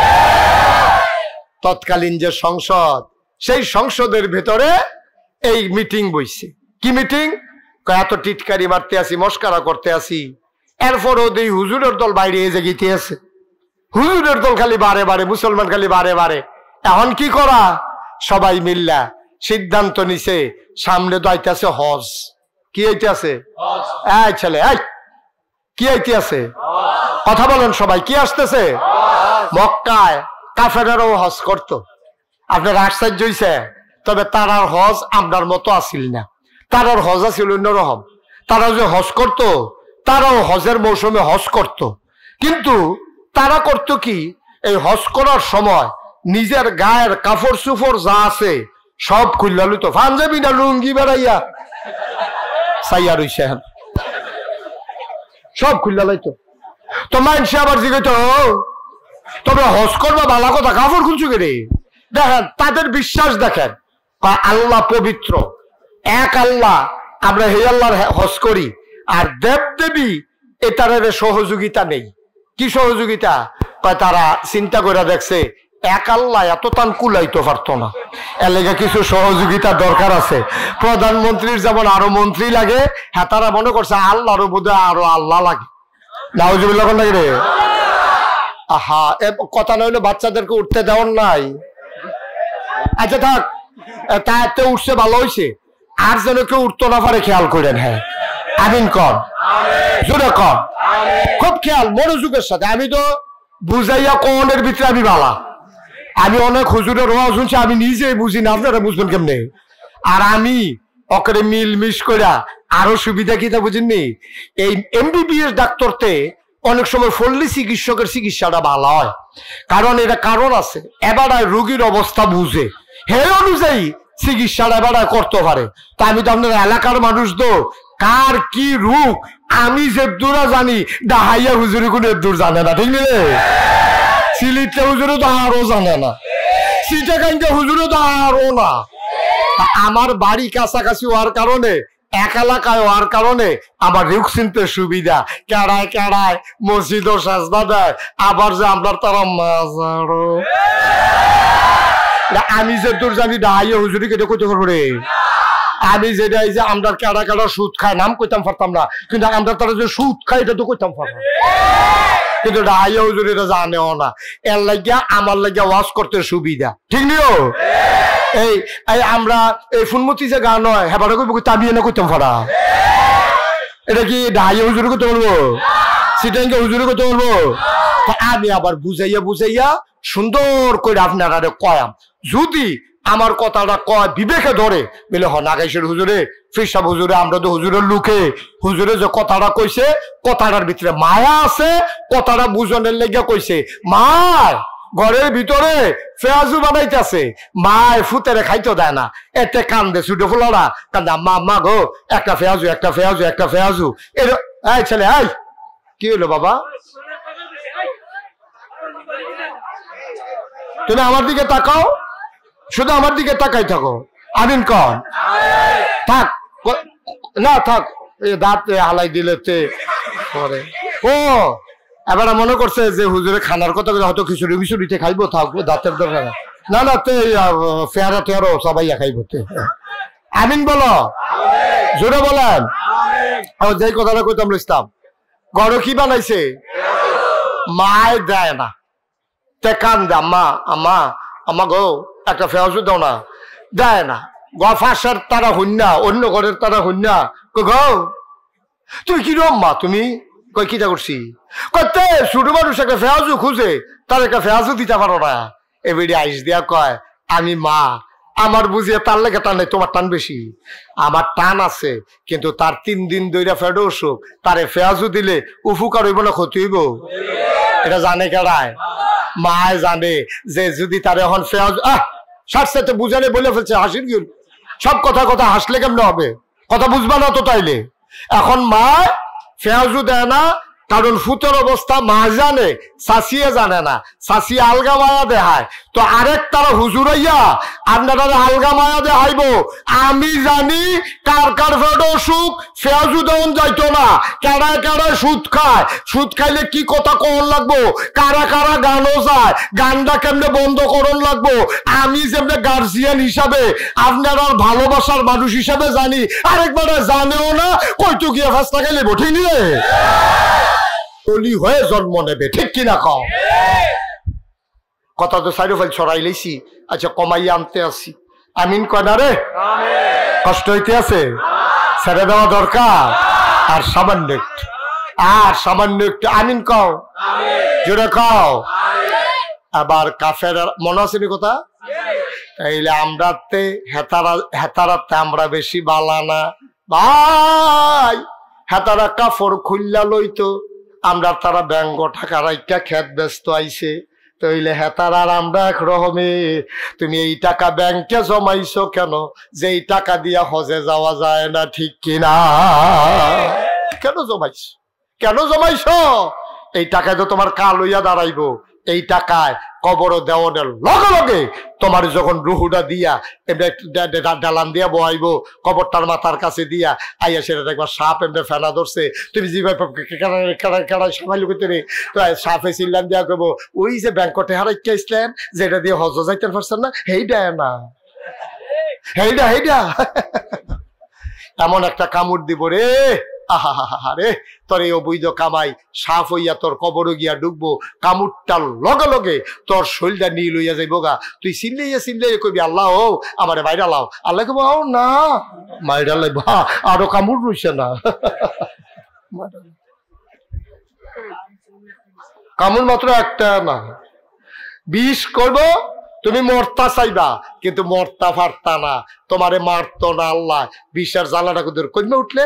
তৎকালীন যে সংসদ, সেই সংসদের ভেতরে এই মিটিং বইছে। কি মিটিং? এত টিটকারি মারতে আসি, মস্কারা করতে আসি, এরপর ওই হুজুরের দল বাইরে এসে গিতে আছে। হুজুরের দল খালি বারে বারে, মুসলমান খালি বারে বারে। এখন কি করা? সবাই মিল্লা সিদ্ধান্ত নিছে, সামনে তো আইতেছে হজ। কি আইতে আছে? এই ছেলে, এই কি আইতে আছে? কথা বলেন সবাই, কি আসতেছে? মক্কায় কাফেরেরাও হজ করতো। আপনার আশ্চর্য হইছে? তবে তারার হজ আমরার মতো আসিল না। তারার হজ আছিল অন্যরকম। তারা যে হজ করত, তারাও হজের মৌসুমে হজ করত। কিন্তু তারা করত কি, এই হজ করার সময় নিজের গায়ের কাপড় চুপড় যা আছে সব খুললা লইত। পাঞ্জাবি না লুঙ্গি বেড়াইয়া চাইয়া রইছে, সব খুললা লাইতো। তো মানুষ আবার জিজ্ঞেস, তবে হজ করবা ভালো কথা, কাপড় খুলছো কে রে? দেখেন তাদের বিশ্বাস, দেখেন আল্লাহ পবিত্র, এক আল্লাহ, আমরা হে আল্লাহর হজ করি। আর দেব দেবী এটার সহযোগিতা নেই। কি সহযোগিতা? তারা চিন্তা করে দেখছে এক আল্লাহ এত তান কুলাইতে পারতো না, এর লেগে কিছু সহযোগিতা দরকার আছে। প্রধানমন্ত্রীর যেমন আরো মন্ত্রী লাগে, হ্যাঁ তারা মনে করছে আল্লাহর বোধহয় আরো আল্লাহ লাগে। নাউজুবিল্লাহ কোন নাকি রে? আহা, কথা নইলে বাচ্চাদেরকে উঠতে দেওয়ার নাই। আচ্ছা থাক, তাতে উঠছে ভালো হয়েছে, আর যেন কেউ উঠতো না পারে খেয়াল করেন। হ্যাঁ আমিন কর, জোরে কর, খুব খেয়াল মনোযোগের সাথে। আমি তো বুঝাইয়া কোনের ভিতরে আমি বালা, আমি অনেক হুজুরের ওয়াজ শুনছি, আমি নিজেই বুঝি না, আপনারা বুঝবেন কেমনে? আর আমি ওকে মিলমিশ করা আরো সুবিধা কি তা বুঝেননি? এই এমবিবিএস ডাক্তারতে অনেক সময় ফললি চিকিৎসকের চিকিৎসাটা ভালো হয়, কারণ এটা কারণ আছে। এবার রোগীর অবস্থা বুঝে হে অনুযায়ী চিকিৎসাটা এবার করতে পারে। তা আমি তো আপনার এলাকার মানুষ তো, কার কি রোগ আমি যে দূরা জানি, ডাহাইয়া হুজুরি কোনো দূর জানে না, ঠিক নেই? সিলিটে হুজুরে তো আরো জানে না, সিটাকাইনটা হুজুরে তো আরো না। আমার বাড়ি কাছাকাছি হওয়ার কারণে, এক এলাকায় হওয়ার কারণে আমার রোগ চিনতে সুবিধা। কেড়ায় কেড়ায় মসজিদও সাজদা দেয়, আবার যে আমরা তারা মাজারও। আমি যে দূর জানি ডাহাইয়া হুজুরি কেটে কইতে পারবো রে। আমি যেটা এই যে আমরা কেড়া কেড়া সুদ খাই নাম কইতাম পারতাম না, কিন্তু আমরা তারা যে সুদ খাই এটা তো কইতাম পারতাম, কিন্তু ডাহাইয়া হুজুর এটা জানেও না। এর লাগিয়া আমার লাগিয়া ওয়াজ করতে সুবিধা, ঠিক নিও? এই আমরা এই ফুনমতি যে গান হয় হেবারে কইব, আমি এনে কইতাম পারা। এটা কি ডাহাইয়া হুজুরে কইতে পারবো? সিটাঙ্গে হুজুরে কইতে পারবো? আমি আবার বুঝাইয়া বুঝাইয়া সুন্দর করে আপনারা কয়াম। যদি আমার কথাটা কয় বিবেকে ধরে, বলে হ নাগাইশের হুজুরে, ফিরসাব হুজুরে, আমরা তো হুজুরের লোকে, হুজুরে যে কথাটা কইছে কথাটার ভিতরে মায়া আছে, কথাটা বুঝনের লেগে কইছে। মায় ঘরের ভিতরে ফেয়াজু বানাইতেছে, মায় ফুতেরে খাইতে দেয় না, এতে কান্দে ছোট ফুলারা কান্দা, মা মা গো একটা ফেয়াজু একটা ফেয়াজু একটা ফেয়াজু। এর এই ছেলে, এই কি হলো বাবা? তুমি আমার দিকে তাকাও, শুধু আমার দিকে তাকাই থাকো। আমিন কন থাক না থাক, দাঁত হালাই দিলে পরে। ও এবার মনে করছে যে হুজুরে খানার কথা হয়তো খিচুড়ি মিচুড়িতে খাইবো, থাকবো দাঁতের দরকার না। না তে ফেয়ারা টেয়ারো সবাই খাইবো। আমিন বলো, জোরে বলেন। যে কথাটা কইতাম ইসলাম, গড় কি বানাইছে? মায় দেয় না, তে কান দে, আম্মা আম্মা আম্মা গো একটা ফেয়াজু দাও না, দেয় না। গফাসার তারা হইনা, অন্য ঘরের তারা হইনা, গো তুই কি রম্মা তুমি? কই কিটা করছি? কতে ছোট মানুষ একটা ফেয়াজু খুঁজে, তার একটা ফেয়াজু দিতে পারো না। এবারে আইস দিয়া কয় আমি মা, আমার বুঝিয়ে তার লেগে টান নেই, তোমার টান বেশি। আমার টান আছে, কিন্তু তার 3 দিন ধরে ফেডো অসুখ, তারে ফেয়াজু দিলে উপকার হইব না ক্ষতি হইব? এটা জানে কেডায়? মায় জানে যে যদি তার এখন ফেয়াজ সাথে বুঝালে বলে ফেলছে, হাসির কি সব কথা কথা হাসলে কেমন হবে? কথা বুঝবা না তো তাইলে। এখন মা ফেয়াজু দেয় না, কারণ ফুতের অবস্থা মা জানে, শাসিয়ে জানে না, শাসিয়ে আলগা মায়া দেখায়। তো আরেক তারা হুজুরাইয়া আপনারা আলগা মায়া দেখাইব। আমি জানি কার কার ফেড অসুখ, ফেয়াজু দেওয়ান যাইতো না, কারায় কারায় সুদ খায়, সুদ খাইলে কি কথা কখন লাগবো, কারা কারা গানও যায়, গানটা কেমনে বন্ধ করন লাগবো, আমি যেমনি গার্জিয়ান হিসাবে আপনারা ভালোবাসার মানুষ হিসাবে জানি, আরেকবার জানেও না, কইতো গিয়ে ফাঁসটা খাইলে ঠিক নিয়ে অলি হয়ে জন্ম নেবে, ঠিক কিনা কও? কথা তো সাইড ফাইল ছড়াই লেছি। আচ্ছা কমাইয়া আনতে আসি। আমিন কয় না রে? কষ্ট হইতে আছে, ছেড়ে দেওয়া দরকার। আর সামান্য একটু, আর সামান্য একটু আমিন কও, জোরে কও। আবার কাফের মনে আছে নি কথা? এইলে আমরাতে হেতারাতে আমরা বেশি বালা না ভাই। হেতারা কাপড় খুললা লইতো, আমরা তারা ব্যাঙ্গ টাকা রাইকা খেত ব্যস্ত আইছে। তইলে হেতার আর আমরা এক রকমে, তুমি এই টাকা ব্যাংকে জমাইছো কেন? যে এই টাকা দিয়া হজে যাওয়া যায় না, ঠিক কিনা? কেন জমাইছো? কেন জমাইছো? এই টাকায় তো তোমার কাল হইয়া দাঁড়াইবো। এই টাকায় কবর দেওয়ানের লগে লগে তোমার যখন রুহুটা দিয়া ডালান দিয়া বহাইব, কবরটার মাথার কাছে দিয়া আইয়া সেটা একবার সাপ এমনি ফেনা ধরছে, তুমি যেভাবে সামাইল করতে রে, তো সাপে চিল্লান দিয়া কব ওই যে ব্যাংকটে হারাইতে আসলেন, যেটা দিয়ে হজ যাইতে পারছেন না, হেইডা না হেইডা হেইডা এমন একটা কামড় দিব রে, আহা রে, তোর এই অবৈধ কামাই সাফ হইয়া তোর কবরে গিয়া ডুববো, কামুরটার লগে লগে তোর শরীরটা নীল হইয়া যাইবো গা। তুই চিল্লাইয়া কবি আল্লাহ ও আমারে মাইরা লাও, আল্লাহ কব না মাইরা লাইব, আরো কামড় রইছে না। কামড় মাত্র একটা না, 20 করবো। তুমি মরতা চাইবা কিন্তু মরতা পারতা না, তোমারে মারতো না আল্লাহ। 20 জ্বালাটা কুদুর কমে উঠলে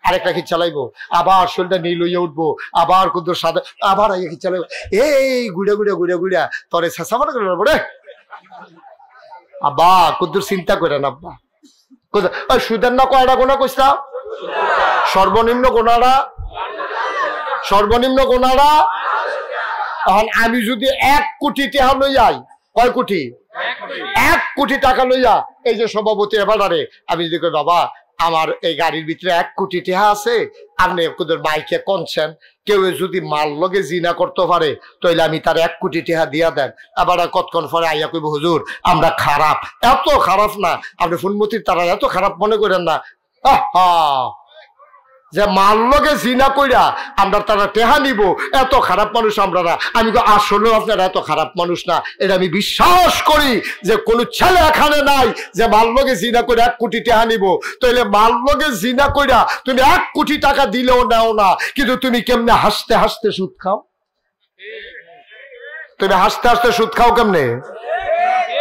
আরেকটা কি চালাইবো, আবার শরীরটা নীল হইয়া উঠবো, আবার কুদুর সাদা, আবার কি চালাইবো, এই গুড়া তোরে শেষা মনে করবো রে আব্বা। কুদুর চিন্তা করে না আব্বা, সুদের না কয়টা গোনা কইসা, সর্বনিম্ন গোনারা। এখন আমি যদি 1 কোটি টাকা লই যাই, কয় কোটি, 1 কোটি টাকা লইয়া এই যে সভাপতি এবারে আমি যদি কই বাবা আমার এই গাড়ির ভিতরে 1 কোটি টাকা আছে, আপনি মাইকে কনছেন, কেউ যদি মাল লগে জিনা করতে পারে তাইলে আমি তার 1 কোটি টাকা দিয়া দেন। আবার কতক্ষণ পরে আইয়া কইব হুজুর আমরা খারাপ, এত খারাপ না, আপনি ফুলমতির তারা এত খারাপ মনে করেন না। যে মাল লগে জিনা কইরা আমরা তারা টেহা নিব, এত খারাপ মানুষ আমরা না। আমি আসলেও আপনারা এত খারাপ মানুষ না, এটা আমি বিশ্বাস করি যে কোন ছেলে এখানে নাই যে মাল লগে জিনা করে 1 কোটি টাকা নিব। তাইলে মাল লগে জিনা কইরা তুমি 1 কোটি টাকা দিলেও নাও না, কিন্তু তুমি কেমনে হাসতে হাসতে সুদ খাও, তুমি হাসতে হাসতে সুদ খাও কেমনে?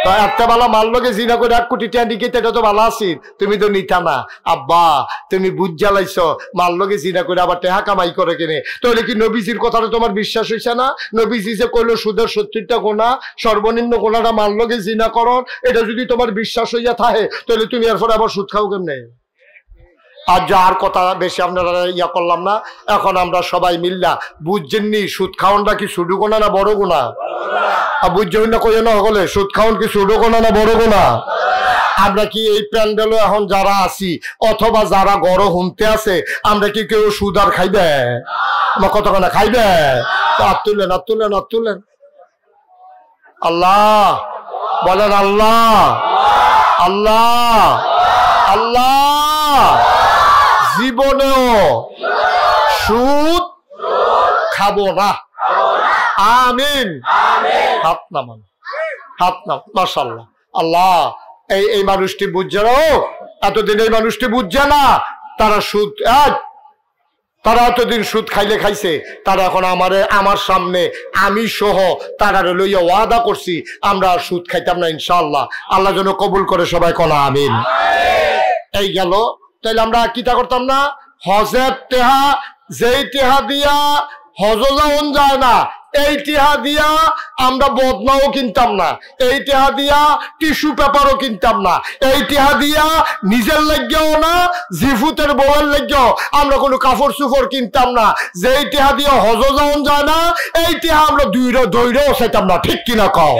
তো একটা বেলা মাল লগে জিনা করে 1 কোটি টাকা নিকে এটা তো ভালো আছি, তুমি তো নিতা না। আব্বা তুমি বুঝ জ্বালাইছ, মাল লগে জিনা করে আবার টেহা কামাই করে কেনে, তাহলে কি নবীজির কথাটা তোমার বিশ্বাস হইছে না? নবীজি যে কইলো সুদের 70টা গোনা, সর্বনিম্ন গোনাটা মাল লগে জিনা করো, এটা যদি তোমার বিশ্বাস হইয়া থাকে তাহলে তুমি এরপরে আবার সুদ খাও কেমনে? আর যার কথা বেশি আপনারা ইয়া করলাম না, এখন আমরা সবাই মিল্লা বুঝছেননি সুদ খাওয়ানটা কি ছোট গোনা না বড় গোনা? আর বুঝছেন না কই না হলে সুদ খাওয়ান কি ছোট গোনা না বড় গোনা? আমরা কি এই প্যান্ডেলে এখন যারা আছি অথবা যারা গড় হুমতে আছে, আমরা কি কেউ সুদ আর খাইবে? আমার কতক্ষণা খাইবে? আর তুলেন আল্লাহ বলেন, আল্লাহ আল্লাহ আল্লাহ জীবনেও সুদ খাবো না, আমিন। হাত নামান, মাশাআল্লাহ। আল্লাহ এই মানুষটি বুঝছে না, এতদিন এই মানুষটি বুঝছে না, তারা সুদ, তারা এতদিন সুদ খাইছে, তারা এখন আমার সামনে আমি সহ তারা লইয়া ওয়াদা করছি আমরা সুদ খাইতাম না ইনশাআল্লাহ। আল্লাহ যেন কবুল করে, সবাই কনা আমিন। এই গেল, তাইলে আমরা কিতা করতাম না, হজের টেহা, যেই টেহা দিয়া হজ যাওন যায় না, এই টেহা দিয়া আমরা বদনাও কিনতাম না, এই টেহা দিয়া টিস্যু পেপারও কিনতাম না, এই টেহা দিয়া নিজের লাগিয়াও না, জিফুতের বউয়ের লাগিয়াও আমরা কোনো কাপড় চুপড় কিনতাম না। যেই টেহা দিয়া হজ যাওন যায় না, এই টেহা আমরা দৈরেও খাইতাম না, ঠিক কিনা কও?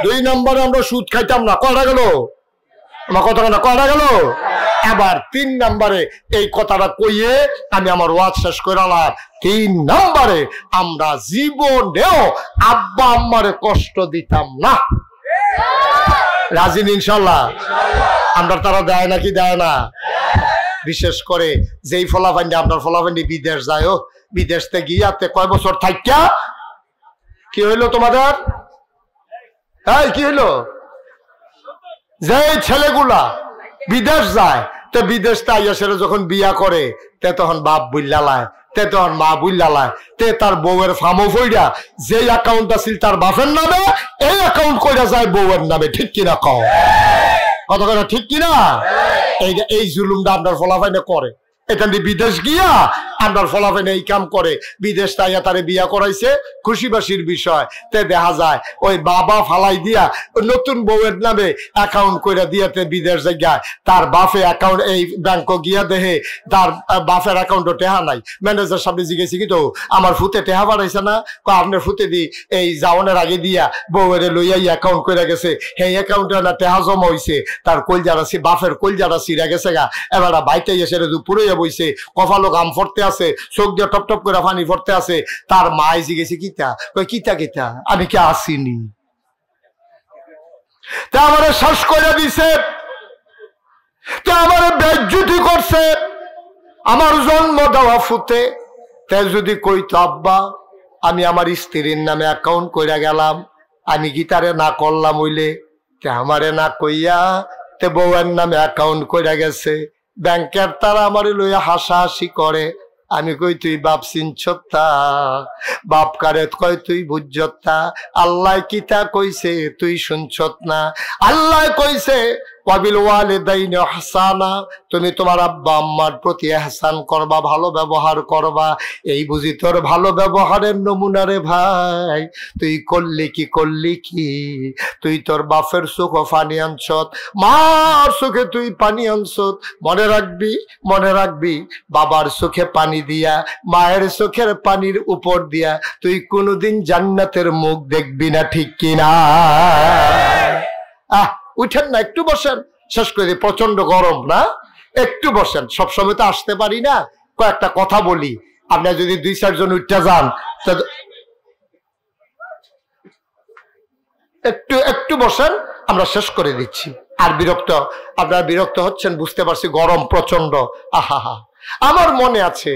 2 নম্বরে আমরা সুদ খাইতাম না। কয়টা গেল আমার কথা? কয়টা গেল? এবার 3 নম্বরে এই কথাটা কইয়ে আমি আমার ওয়াজ শেষ করালাম। 3 নম্বরে আমরা জীবনেও আব্বা আম্মারে কষ্ট দিতাম না। রাজি ইনশাল্লাহ? আমরা তারা দেয় নাকি দেয় না? বিশেষ করে যেই ফলাফান্ডি আপনার ফলাফান্ডি বিদেশ যায়, বিদেশ থেকে গিয়াতে কয় বছর থাকিয়া কি হইলো তোমাদের? কি হইলো? যে ছেলেগুলা বিদেশ যায়, তো বিদেশ তাইয়া সেটা যখন বিয়া করে তে তখন বাপ বুইল্লালায়, তে তখন মা বুইল্লালায়, তে তার বউয়ের ফার্মও ফইরা যেই অ্যাকাউন্ট আছিল তার বাপের নামে, এই অ্যাকাউন্ট কইরা যায় বউয়ের নামে, ঠিক কিনা কও? কত কথা ঠিক কিনা? এই জুলুমটা আপনার ফলাফাইনে করে। এখান থেকে বিদেশ গিয়া আপনার ফলাফাইনে এই কাম করে, বিদেশ তাইয়া তারে বিয়া করাইছে, খুশিবাসির বিষয়, তে দেখা যায় ওই বাবা ফালাই দিয়া নতুন বউয়ের নামে অ্যাকাউন্ট করে দিয়াতে বিদেশ যায়, তার বাপে অ্যাকাউন্ট এই ব্যাংক গিয়া দেহে তার বাপের অ্যাকাউন্টও টেহা নাই। ম্যানেজার সামনে জিজ্ঞেসি কি তো আমার ফুতে টেহা বাড়াইছে না? আপনার ফুতে দি এই যাওয়ানোর আগে দিয়া বউয়ের লইয়া অ্যাকাউন্ট করে গেছে, সেই অ্যাকাউন্টে না টেহা জমা হইছে, তার কলজারা বাপের কলজারা ছিঁড়া গেছে গা, এবার বাইতে এসে দুপুরে বইছে, কপালো গাম ফরতে আছে, চোখ দিয়ে টপ টপ করে পানি ফরতে আছে। তার মায় জিজ্ঞেসে কিতা? কিতা আমি কি আসিনি? তা আমার শ্বাস করে দিছে, তা আমার বেজ্জুতি করছে, আমার জন্ম দেওয়া ফুতে তে যদি কইতো আব্বা আমি আমার স্ত্রীর নামে অ্যাকাউন্ট কইরা গেলাম, আমি গীতারে না করলাম হইলে, তে আমারে না কইয়া তে বউয়ের নামে অ্যাকাউন্ট কইরা গেছে, ব্যাংকের তারা আমারে লইয়া হাসাহাসি করে। আমি কই তুই বাপ চিনছতা, বাপ কারে কয় তুই বুঝছতা, আল্লাহ কিতা কইছে তুই শুনছত না। আল্লাহ কইছে ওয়াবিল ওয়ালিদাইনি ইহসানা, তুমি তোমার আব্বা আম্মার প্রতি ইহসান করবা, ভালো ব্যবহার করবা। এই বুঝি তোর ভালো ব্যবহারের নমুনা রে ভাই। তুই করলি কি, তুই তোর বাপের চোখে পানি আনছত, মার চোখে তুই পানি আনছত। মনে রাখবি বাবার চোখে পানি দিয়া, মায়ের চোখের পানির উপর দিয়া তুই কোনোদিন জান্নাতের মুখ দেখবি না, ঠিক কিনা? উঠেন না, একটু বসেন, শেষ করে। প্রচন্ড গরম না, একটু বসেন। সবসময় তো আসতে পারি না, কয়েকটা কথা বলি। আপনার যদি 2-4 জন উঠতে যান, একটু বসেন, আমরা শেষ করে দিচ্ছি। আর আপনারা বিরক্ত হচ্ছেন বুঝতে পারছি, গরম প্রচন্ড। আহা, আমার মনে আছে,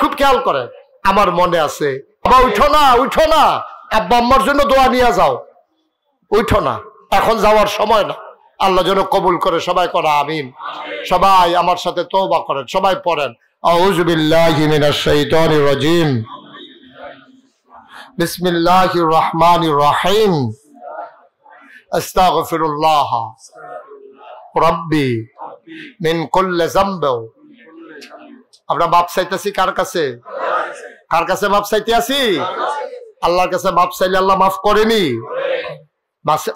খুব খেয়াল করেন, আমার মনে আছে, বাবা উঠো না, আব্বা আম্মার জন্য দোয়া নিয়ে যাও, উঠো না, এখন যাওয়ার সময় না। আল্লাহ যেন কবুল করে, সবাই করা আমিন। সবাই আমার সাথে তওবা করেন, সবাই পড়েন আউযু বিল্লাহি মিনাশ শাইতানির রাজিম, বিসমিল্লাহির রহমানির রহিম, আস্তাগফিরুল্লাহ রাব্বি মিন কুল্লি যামব। আমরা মাপ চাইতেছি কার কাছে? মাপ চাইতে আছি? আল্লাহর কাছে মাপ চাইলে আল্লাহ মাফ করেনি?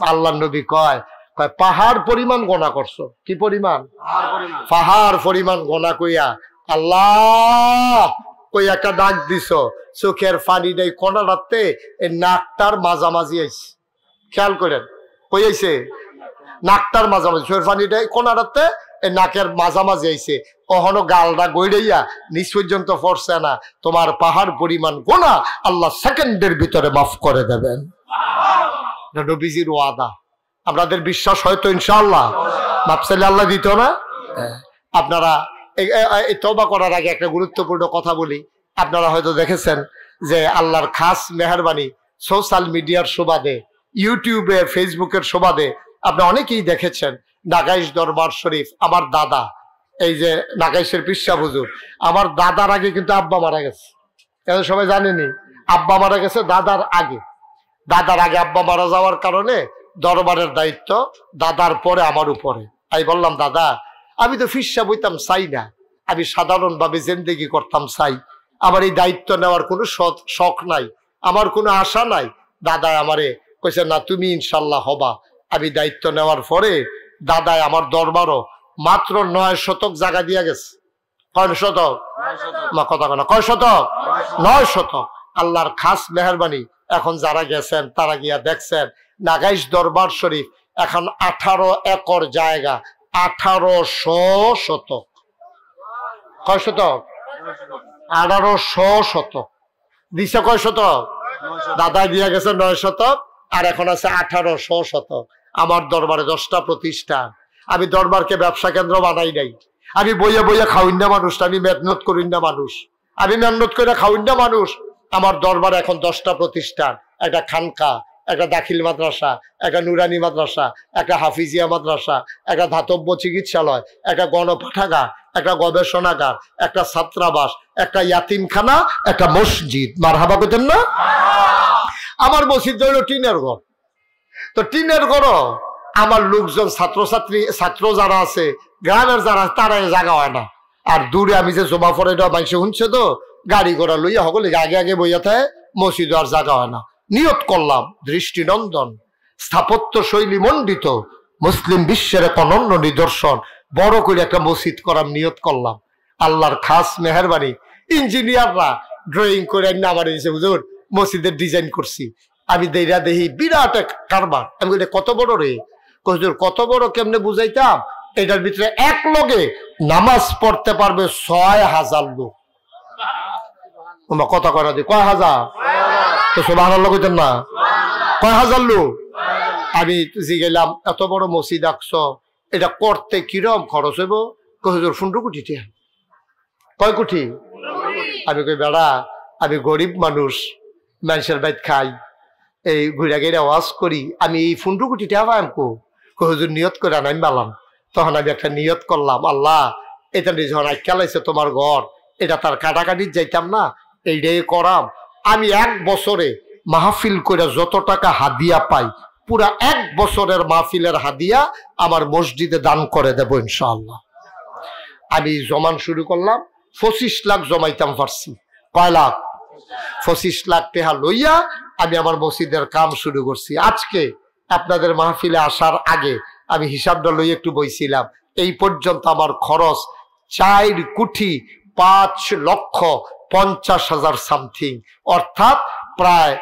আল্লাহর নবী কয় পাহাড় পরিমাণ গোনা করছো। কি পরিমাণ? পাহাড় পরিমাণ গোনা কইয়া আল্লাহ কই একটা ডাক দিছ, চোখের পানি নেই কোনা রাখতে এই নাকটার মাঝামাঝি আইছে। খেয়াল করেন, কই আইছে? নাকটার মাঝামাঝি, চোখের পানি নেই কোনা রাখতে এই নাকের মাঝামাঝি আইছে। কখনো গালটা গইড়াইয়া নিচ পর্যন্ত পড়ছে না। তোমার পাহাড় পরিমাণ গোনা আল্লাহ সেকেন্ডের ভিতরে মাফ করে দেবেন। নবীজির ওয়াদা, আপনাদের বিশ্বাস হয়তো ইনশাআল্লাহ? মাপ চাইলে আল্লাহ দিত না? আপনারা এই তওবা করার আগে একটা গুরুত্বপূর্ণ কথা বলি। আপনারা হয়তো দেখেছেন যে আল্লাহর খাস মেহেরবানি, সোশ্যাল মিডিয়ার সুবাদে, ইউটিউবে, ফেসবুকের সুবাদে আপনারা অনেকেই দেখেছেন নাগাইশ দরবার শরীফ। আমার দাদা, এই যে নাগাইশের পিসা হুজুর, আমার দাদার আগে কিন্তু আব্বা মারা গেছে। এখন সবাই জানেনি, আব্বা মারা গেছে দাদার আগে আব্বা মারা যাওয়ার কারণে দরবারের দায়িত্ব দাদার পরে আমার উপরে। আমি বললাম, দাদা আমি তো ফিসা বইতাম চাই না, আমি সাধারণভাবে জিন্দেগি করতাম চাই, আমার এই দায়িত্ব নেওয়ার কোনো শখ নাই, আমার কোনো আশা নাই। দাদা আমারে কইছে, না তুমি ইনশাল্লাহ হবা। আমি দায়িত্ব নেওয়ার পরে দাদায় আমার দরবারও মাত্র 9 শতক জায়গা দিয়া গেছে। কয় শতক? কথা কেন, কয় শতক? 9 শতক। আল্লাহর খাস মেহেরবানি। এখন যারা গেছেন তারা গিয়া দেখছেন নাগাইশ দরবার শরীফ এখন 18 একর জায়গা, 1800 শতক। কয় শতক? 1800 শতক দিছে। কয় শতক? দাদা দিয়া গেছে 9 শতক, আর এখন আছে 1800 শতক। আমার দরবারে 10টা প্রতিষ্ঠান। আমি দরবারকে ব্যবসা কেন্দ্র বানাই নাই। আমি বইয়া খাওয়াই না মানুষ, আমি মেহনত করি না মানুষ, আমি মেহনত করে খাওয়াই না মানুষ। আমার দরবারে এখন 10টা প্রতিষ্ঠান, একটা খানকা, একটা দাখিল মাদ্রাসা, একটা নুরানি মাদ্রাসা, একটা হাফিজিয়া মাদ্রাসা, একটা ধাতব্য চিকিৎসালয়, একটা গণপাঠাগার, একটা গবেষণাগার, একটা ছাত্রাবাস, একটা ইয়াতিমখানা, একটা মসজিদ। মারহাবা কইতেন না? আমার মসজিদ হইল টিনের ঘর। তো টিনের ঘর আমার লোকজন, ছাত্র যারা আছে, গ্রামের যারা, তারা জায়গা হয় না। আর দূরে আমি যে জমা পড়ে মানুষ শুনছে, তো গাড়ি ঘোড়া লইয়া সকলে আগে বইয়া থাকে, মসজিদ আর জায়গা হয় না। নিয়ত করলাম, দৃষ্টিনন্দন, স্থাপত্য শৈলী মণ্ডিত, মুসলিম বিশ্বের এক অনন্য নিদর্শন, বড় করে একটা মসজিদ করার নিয়ত করলাম। আল্লাহর খাস মেহেরবানি, ইঞ্জিনিয়াররা ড্রয়িং করে আমার দিয়েছে, হুজুর মসজিদের ডিজাইন করছি। আমি দেখি বিরাট এক কারবার। আমি বলি, কত বড় রে? হুজুর কত বড় কেমনে বুঝাইতাম? এটার ভিতরে এক লগে নামাজ পড়তে পারবে 6000 লোক। কথা কয় না, কয় হাজার? তো সুবহানাল্লাহ কইতেন না? কয় হাজার লোক? আমি জিগেলাম, এত বড় মসজিদ আঁকছ, এটা করতে কিরম খরচ হইব? হুজুর 15 কোটি টাকা। কয় কোটি? আমি কই বেড়া আমি গরিব মানুষ, মানুষের বাইত খাই, এই ঘুরা গেড়ে ওয়াজ করি, আমি এই 15 কোটি টাকা পাইম কো? হুজুর নিয়ত করে আনাই পালাম। তখন আমি একটা নিয়ত করলাম, আল্লাহ এটা যখন আইকালাইছে তোমার ঘর, এটা তার কাটাকাটির যাইতাম না, এইটাই করাম। আমি 1 বছরে মাহফিল করে যত টাকা হাদিয়া পাই, পুরা 1 বছরের মাহফিলের হাদিয়া আমার মসজিদে দান করে দেব ইনশাআল্লাহ। আমি জমান শুরু করলাম, 25 লাখ জমাইতাম পারছি। কয় লাখ? 25 লাখ টাকা লইয়া আমি আমার মসজিদের কাম শুরু করছি। আজকে আপনাদের মাহফিলে আসার আগে আমি হিসাবটা লই একটু বইছিলাম, এই পর্যন্ত আমার খরচ 4,50,50,000 সামথিং, অর্থাৎ প্রায়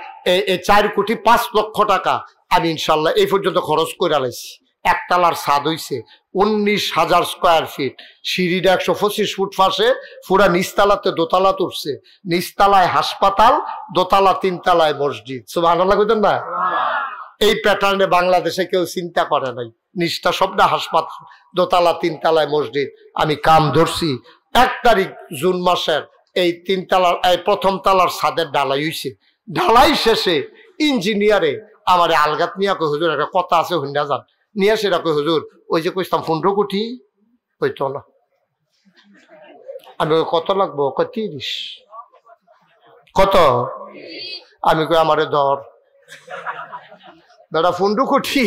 4,05,00,000 টাকা আমি ইনশাল্লাহ এই পর্যন্ত খরচ করে আলাইছি। একতলার ছাদ হইছে 19,000 স্কোয়ার ফিট, সিঁড়িটা 125 ফুট ফাঁসে, পুরা নিচতলাতে দোতলা তুলছে, নিচতলায় হাসপাতাল, দোতলা 3 তলায় মসজিদ। সুবহানাল্লাহ কইতেন না? এই প্যাটার্নে বাংলাদেশে কেউ চিন্তা করে নাই। নিচটা সবটা হাসপাতাল, দোতলা 3 তলায় মসজিদ। আমি কাম ধরছি 1 তারিখ জুন মাসের, এই 3 তলার প্রথম তলার ছাদের ঢালাই হইছে। ঢালাই শেষে ইঞ্জিনিয়ারে আমার আলগাত নিয়ে কই হুজুর একটা কথা আছে হুন্ডা যান নিয়ে, সেটা কই হুজুর ওই যে কইতাম 15 কোটি হইতো না। আমি কত লাগবো? 30। কত? আমি কই আমারে ধর দাদা 15 কোটি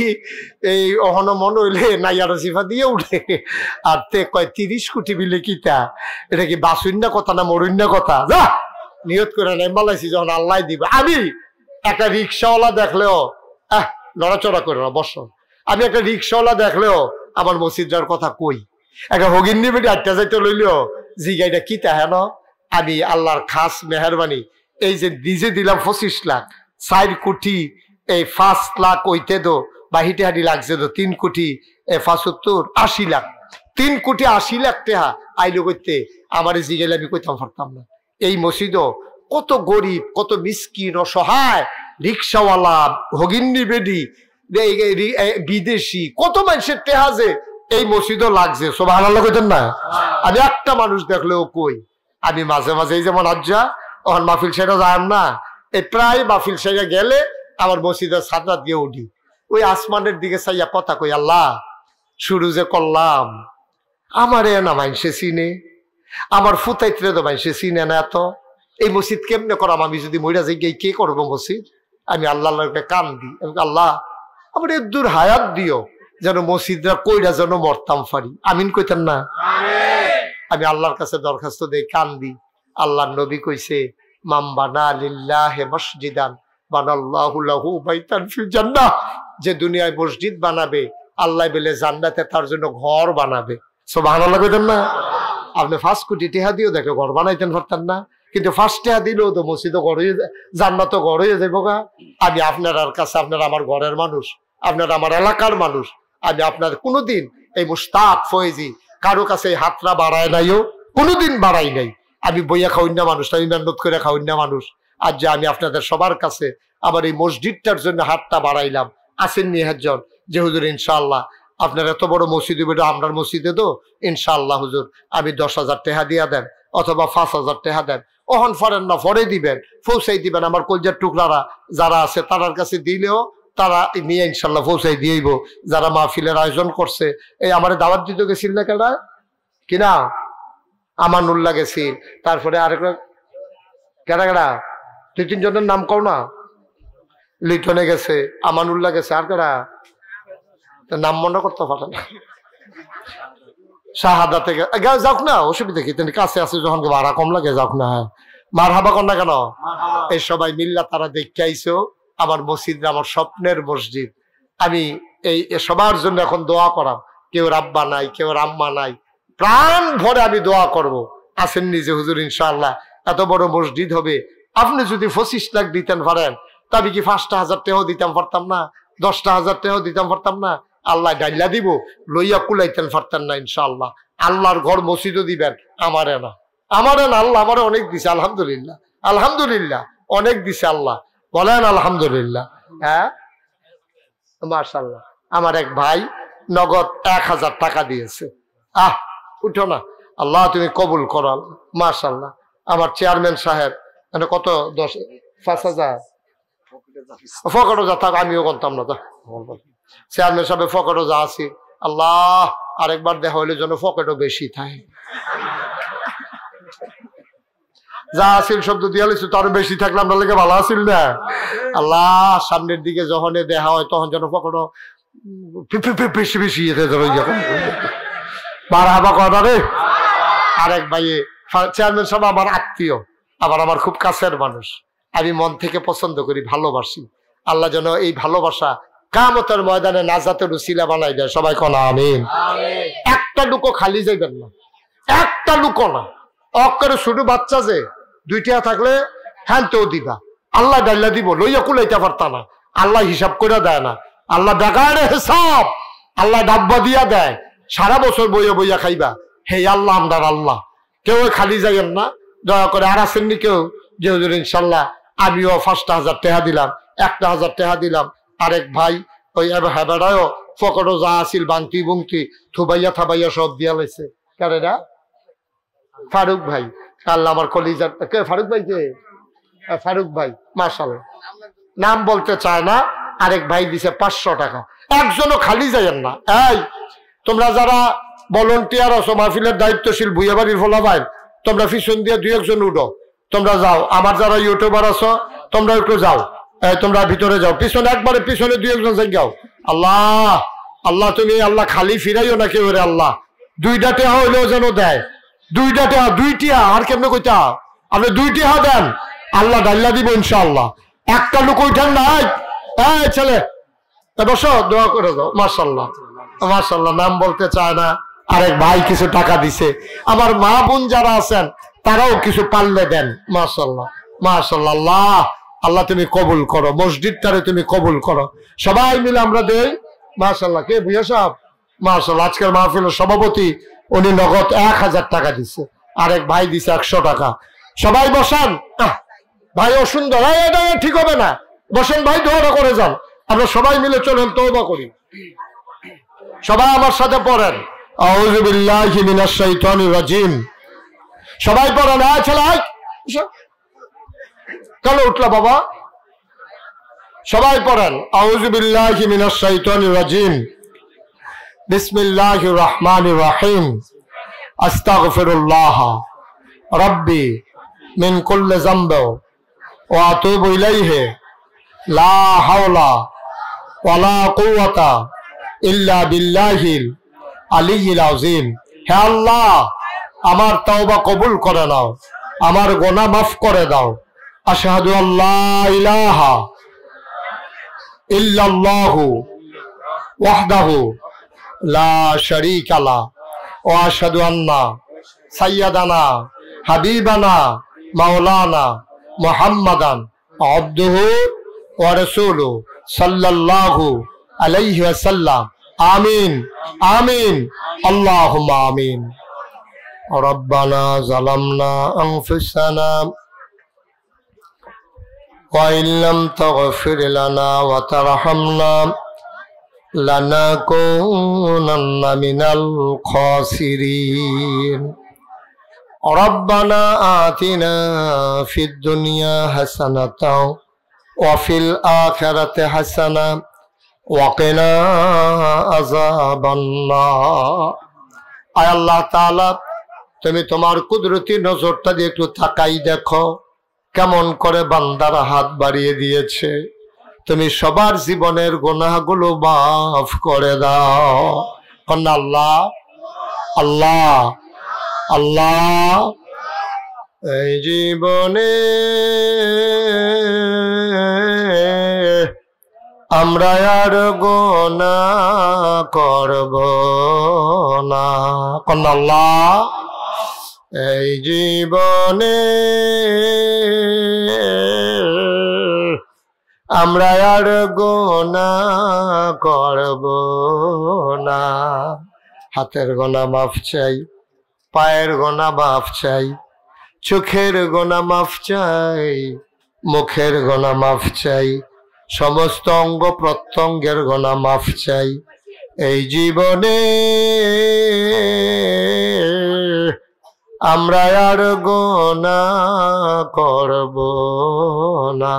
এই অহন মনে হইলে নাইয়ার সিফা দিয়ে উঠে, আর তে কয় 30 কোটি বিলে কিতা? এটা কি বাসুইন না কথা না মরুইন না কথা? যা নিয়ত করে নাই মালাইছি, যখন আল্লাহ দিবে। আমি একটা রিক্সাওয়ালা দেখলেও নড়াচড়া করে না, বস। আমি একটা রিক্সাওয়ালা দেখলেও আমার মসজিদার কথা কই। একটা হগিন্নি বেটি 8টা যাইতে লইলেও জিগাইটা কিতা হেন। আমি আল্লাহর খাস মেহরবানি এই যে নিজে দিলাম 25 লাখ, 4 কোটি এই 5 লাখ হইতে দো বাহিটে হাডি লাগছে তো 3 কোটি 75 80 লাখ, 3 কোটি 80 লাখ টাকা আইলো করতে আমার জিগাইলে আমি কইতাম পারতাম না। এই মসজিদও কত গরিব, কত মিসকিন, অসহায় রিক্সাওয়ালা, হগিন্নি বেডি, বিদেশি, কত মানুষের টেহাজে এই মসজিদও লাগছে। সুবহানাল্লাহ কইতেন না? আমি একটা মানুষ দেখলেও কই। আমি মাঝে মাঝে এই যেমন আজ্জা ওখান মাহফিল সেটা যায় না, এই প্রায় মাহফিল সেটা গেলে আমার মসজিদের ছাদটা দিয়ে উঠি, ওই আসমানের দিকে চাইয়া কথা কই, আল্লাহ শুরু যে করলাম আমারে না মানুষে চিনে, আমার ফুতাইত্রে তো মানুষে চিনে না, এত এই মসজিদ কেমনে করাম? আমি যদি মইরা যাই গিয়ে কে করবো মসজিদ? আমি আল্লাহকে কান দিই, আল্লাহ আমার দূর হায়াত দিও, যেন মসজিদরা কইরা যেন মরতাম পারি। আমিন কইতেন না? আমি আল্লাহর কাছে দরখাস্ত দেই, কান দিই। আল্লাহর নবী কইছে, মাম বানা লিল্লাহি মসজিদান বানাল্লাহু লাহু বাইতান ফিল জান্নাহ, যে দুনিয়ায় মসজিদ বানাবে আল্লাহ বলে জান্নাতে তার জন্য ঘর বানাবে। সুবহানাল্লাহ কইতেন না? আপনি 5 কোটি টাকা দিয়েও দেখে ঘর বানাইতেন পারতেন না, কিন্তু 5 টাকা দিলেও তো মসজিদও ঘর হয়ে, জান্নাত ঘর হয়ে যাবো গা। আমি আপনার কাছে, আপনার আমার ঘরের মানুষ, আপনার আমার এলাকার মানুষ, আমি আপনার কোনোদিন এই মুস্তাক ফয়েজি কারো কাছে এই হাতটা বাড়ায় নাইও, কোনোদিন বাড়াই নাই। আমি বইয়া খাওয়াইনা মানুষ, আমি মেহনত করে খাওয়াইনা মানুষ। আজ যে আমি আপনাদের সবার কাছে আমার এই মসজিদটার জন্য হাতটা বাড়াইলাম, আসেন নি একজন যে হুজুর ইনশাআল্লাহ আপনার এত বড় মসজিদ হবে, আপনার মসজিদে তো ইনশাআল্লাহ হুজুর আমি 10,000 টাকা দিয়া দেন অথবা 5,000 টাকা দেন, ওহন ফরেন না ফরে দিবেন, পৌঁছাই দিবেন। আমার কলজার টুকরারা যারা আছে তার কাছে দিলেও তারা নিয়ে ইনশাল্লাহ পৌঁছাই দিয়েইব। যারা মাহফিলের আয়োজন করছে, এই আমার দাওয়াত দিতে গেছিল না কেডা কিনা, আমানুল্লাহ গেছিল, তারপরে আরেকটা কেডা কেডা 2-3 জনের নাম কও না, লিটনে গেছে, আমানুল্লাহ গেছে, আর কেডা নাম মনে করতে পারে না, শাহাদা থেকে যাক না, অসুবিধা কি, তিনি কাছে আছে যখন ভাড়া কম লাগে যাক না, মার হাবা কর না কেন? এই সবাই মিল্লা তারা দেখে আইসো আমার মসজিদ, আমার স্বপ্নের মসজিদ। আমি এই সবার জন্য এখন দোয়া করাম, কেউ রাব্বা নাই, কেউ রাম্মা নাই, প্রাণ ভরে আমি দোয়া করব। আসেন নিজে হুজুর ইনশাআল্লাহ এত বড় মসজিদ হবে, আপনি যদি 25 লাখ দিতেন পারেন, তবে কি 5,000 টাকাও দিতাম পারতাম না, 10,000 টাকাও দিতাম পারতাম না? আল্লাহ ডাইলা দিব, লইয়া কুলাইতেন পারতেন না ইনশাআল্লাহ। আল্লাহর ঘর মসজিদও দিবেন, আমারে না, আমারে না, আল্লাহ আমারে অনেক দিছে, আলহামদুলিল্লাহ, আলহামদুলিল্লাহ অনেক দিছে আল্লাহ, বলেন আলহামদুলিল্লাহ। হ্যাঁ মাশাআল্লাহ, আমার এক ভাই নগদ 1,000 টাকা দিয়েছে। উঠো না, আল্লাহ তুমি কবুল করো। মাশাআল্লাহ। আমার চেয়ারম্যান সাহেব মানে কত 5,000 ফকটও যা থাক, আমিও করতাম না। চেয়ারম্যান সাহেব ফকটও যা আছি, আল্লাহ আরেকবার দেখা হইলে যেন ফকটও বেশি থাকে। যা আসিল শব্দ দিয়া লিখছো তার বেশি থাকলে আমরা লেগে ভালো আসিল না। আল্লাহ সামনের দিকে যখন দেখা হয় তখন যেন পকড়ো বেশি বেশি বাড়াবা কথা রে। আরেক ভাই চেয়ারম্যান সাহেব আমার আত্মীয়, আবার আমার খুব কাছের মানুষ, আমি মন থেকে পছন্দ করি, ভালোবাসি। আল্লাহ যেন এই ভালোবাসা কিয়ামতের ময়দানে নাজাতের উসিলা বানাই দেয়। সবাই কোন আমিন। একটা লুকো খালি যাইবেন না, একটা লুকো না। অক্করে ছোট বাচ্চা যে 2 টাকা থাকলে হ্যানতেও দিবা, আল্লাহ ডাল্লা দিব, লইয়া কুলাইতে পারতা না। আল্লাহ হিসাব করে দেয় না, আল্লাহ বেকারে হিসাব, আল্লাহ ডাব্বা দিয়া দেয়। সারা বছর বইয়া বইয়া খাইবা। হে আল্লাহ আমদার আল্লাহ, কেউ খালি যাইয়েন না দয়া করে। আর আসেননি কেউ যে হুজুর ইনশাল্লাহ আমিও 5,000 টাকা দিলাম, 1,000 টাকা দিলাম। আরেক ভাই ওই হেবেড়ায়ও ফকটও যা আসিল বাংতি বুংতি থুবাইয়া থাবাইয়া সব দিয়া লাইছে। কারেরা ফারুক ভাই, আল্লাহ আমার কলিজার। কে ফারুক ভাই? কে ফারুক ভাই? মাশাআল্লাহ। নাম বলতে চায় না। আরেক ভাই দিছে 500 টাকা। একজনও খালি যাইয়েন না। এই তোমরা যারা ভলান্টিয়ার আছো, মাহফিলের দায়িত্বশীল ভুইয়া বাড়ির ফোলা ভাই, তোমরা পিছন দিয়ে 2-1 উঠো, তোমরা যাও। আমার যারা ইউটিউবার আছো তোমরা একটু যাও, তোমরা ভিতরে যাও, পিছনে একবারে পিছনে 2-1 জন যাও। আল্লাহ আল্লাহ তুমি আল্লাহ খালি ফিরাইও না কেউ রে। আল্লাহ 2টা টাকা হইলেও যেন দেয়। 2টা টাকা, 2টা আর কেমনে কইতা? আপনি 2 টাকা দেন, আল্লাহ ডাল্লা দিব ইনশাআল্লাহ। একটা লোক ওইঠান নাই। এই ছেলে বসো, দোয়া করে দাও। মাশাআল্লাহ মাশাআল্লাহ। নাম বলতে চায় না। আরেক ভাই কিছু টাকা দিছে। আমার মা বোন যারা আছেন তারাও কিছু পারলে দেন। মাশাআল্লাহ মাশাআল্লাহ। আল্লাহ আল্লাহ তুমি কবুল করো, মসজিদটারে তুমি কবুল করো। সবাই মিলে আমরা দেই। মাশাআল্লাহ। কে ভুইয়া সাহেব? মাশাআল্লাহ। আজকের মাহফিলের সভাপতি, উনি নগদ 1000 টাকা দিছে। আরেক ভাই দিছে 100 টাকা। সবাই বসান। ভাই অসুন্দর, এটা ঠিক হবে না। বসেন ভাই, দোয়া করে যান। আমরা সবাই মিলে চলেন তওবা করি। সবাই আমার সাথে পড়েন আউযু বিল্লাহি মিনাশ শাইতানির রাজিম। সবাই পড়েন। ছেলে কেন উঠলা বাবা? সবাই পড়েন আউযু বিল্লাহি মিনাশ শাইতানির রাজিম। বিসমিল্লাহির রহমানির রহিম। আস্তাগফিরুল্লাহ রাব্বি মিন কুল্লি যামবি ওয়া আতুবু ইলাইহি লা হাওলা ওয়ালা কুওয়াতা ইল্লা বিল্লাহিল আলিয়্যিল আযীম। হে আল্লাহ আমার তওবা কবুল করে নাও, আমার গুনাহ মাফ করে দাও। আশহাদু আল্লা ইলাহা ইল্লাল্লাহু ওয়াহদাহু লা শারীকা লা ওয়া আশহাদু আন্না সাইয়্যিদানা হাবিবানা মাওলানা মুহাম্মাদান আবদুহু ওয়া রাসূলুহু সাল্লাল্লাহু আলাইহি ওয়াসাল্লাম। আমিন আমিন আল্লাহুম্মা আমিন। রব্বানা যালামনা আনফুসানা ওয়া ইল্লাম তাগফির লানা ওয়া তারহামনা লানাকুনান্না মিনাল খাসিরিন। রব্বানা আতিনা ফিদ দুনিয়া হাসানাতাও ওয়া ফিল আখিরাতি হাসানা ওয়া কিনা আযাবান নার। আয় আল্লাহ তাআলা, তুমি তোমার কুদরতি নজরটা দিয়ে একটু তাকাই দেখো কেমন করে বান্দারা হাত বাড়িয়ে দিয়েছে। তুমি সবার জীবনের গুনাহগুলো মাফ করে দাও। আল্লাহ আল্লাহ আল্লাহ। এই জীবনে আমরা আর গুনাহ করব না। আল্লাহ এই জীবনে আমরা আর গুনাহ করব না। হাতের গুনাহ মাফ চাই, পায়ের গুনাহ মাফ চাই, চোখের গুনাহ মাফ চাই, মুখের গুনাহ মাফ চাই, সমস্ত অঙ্গ প্রত্যঙ্গের গুনাহ মাফ চাই। এই জীবনে আমরা আর গুনাহ করব না।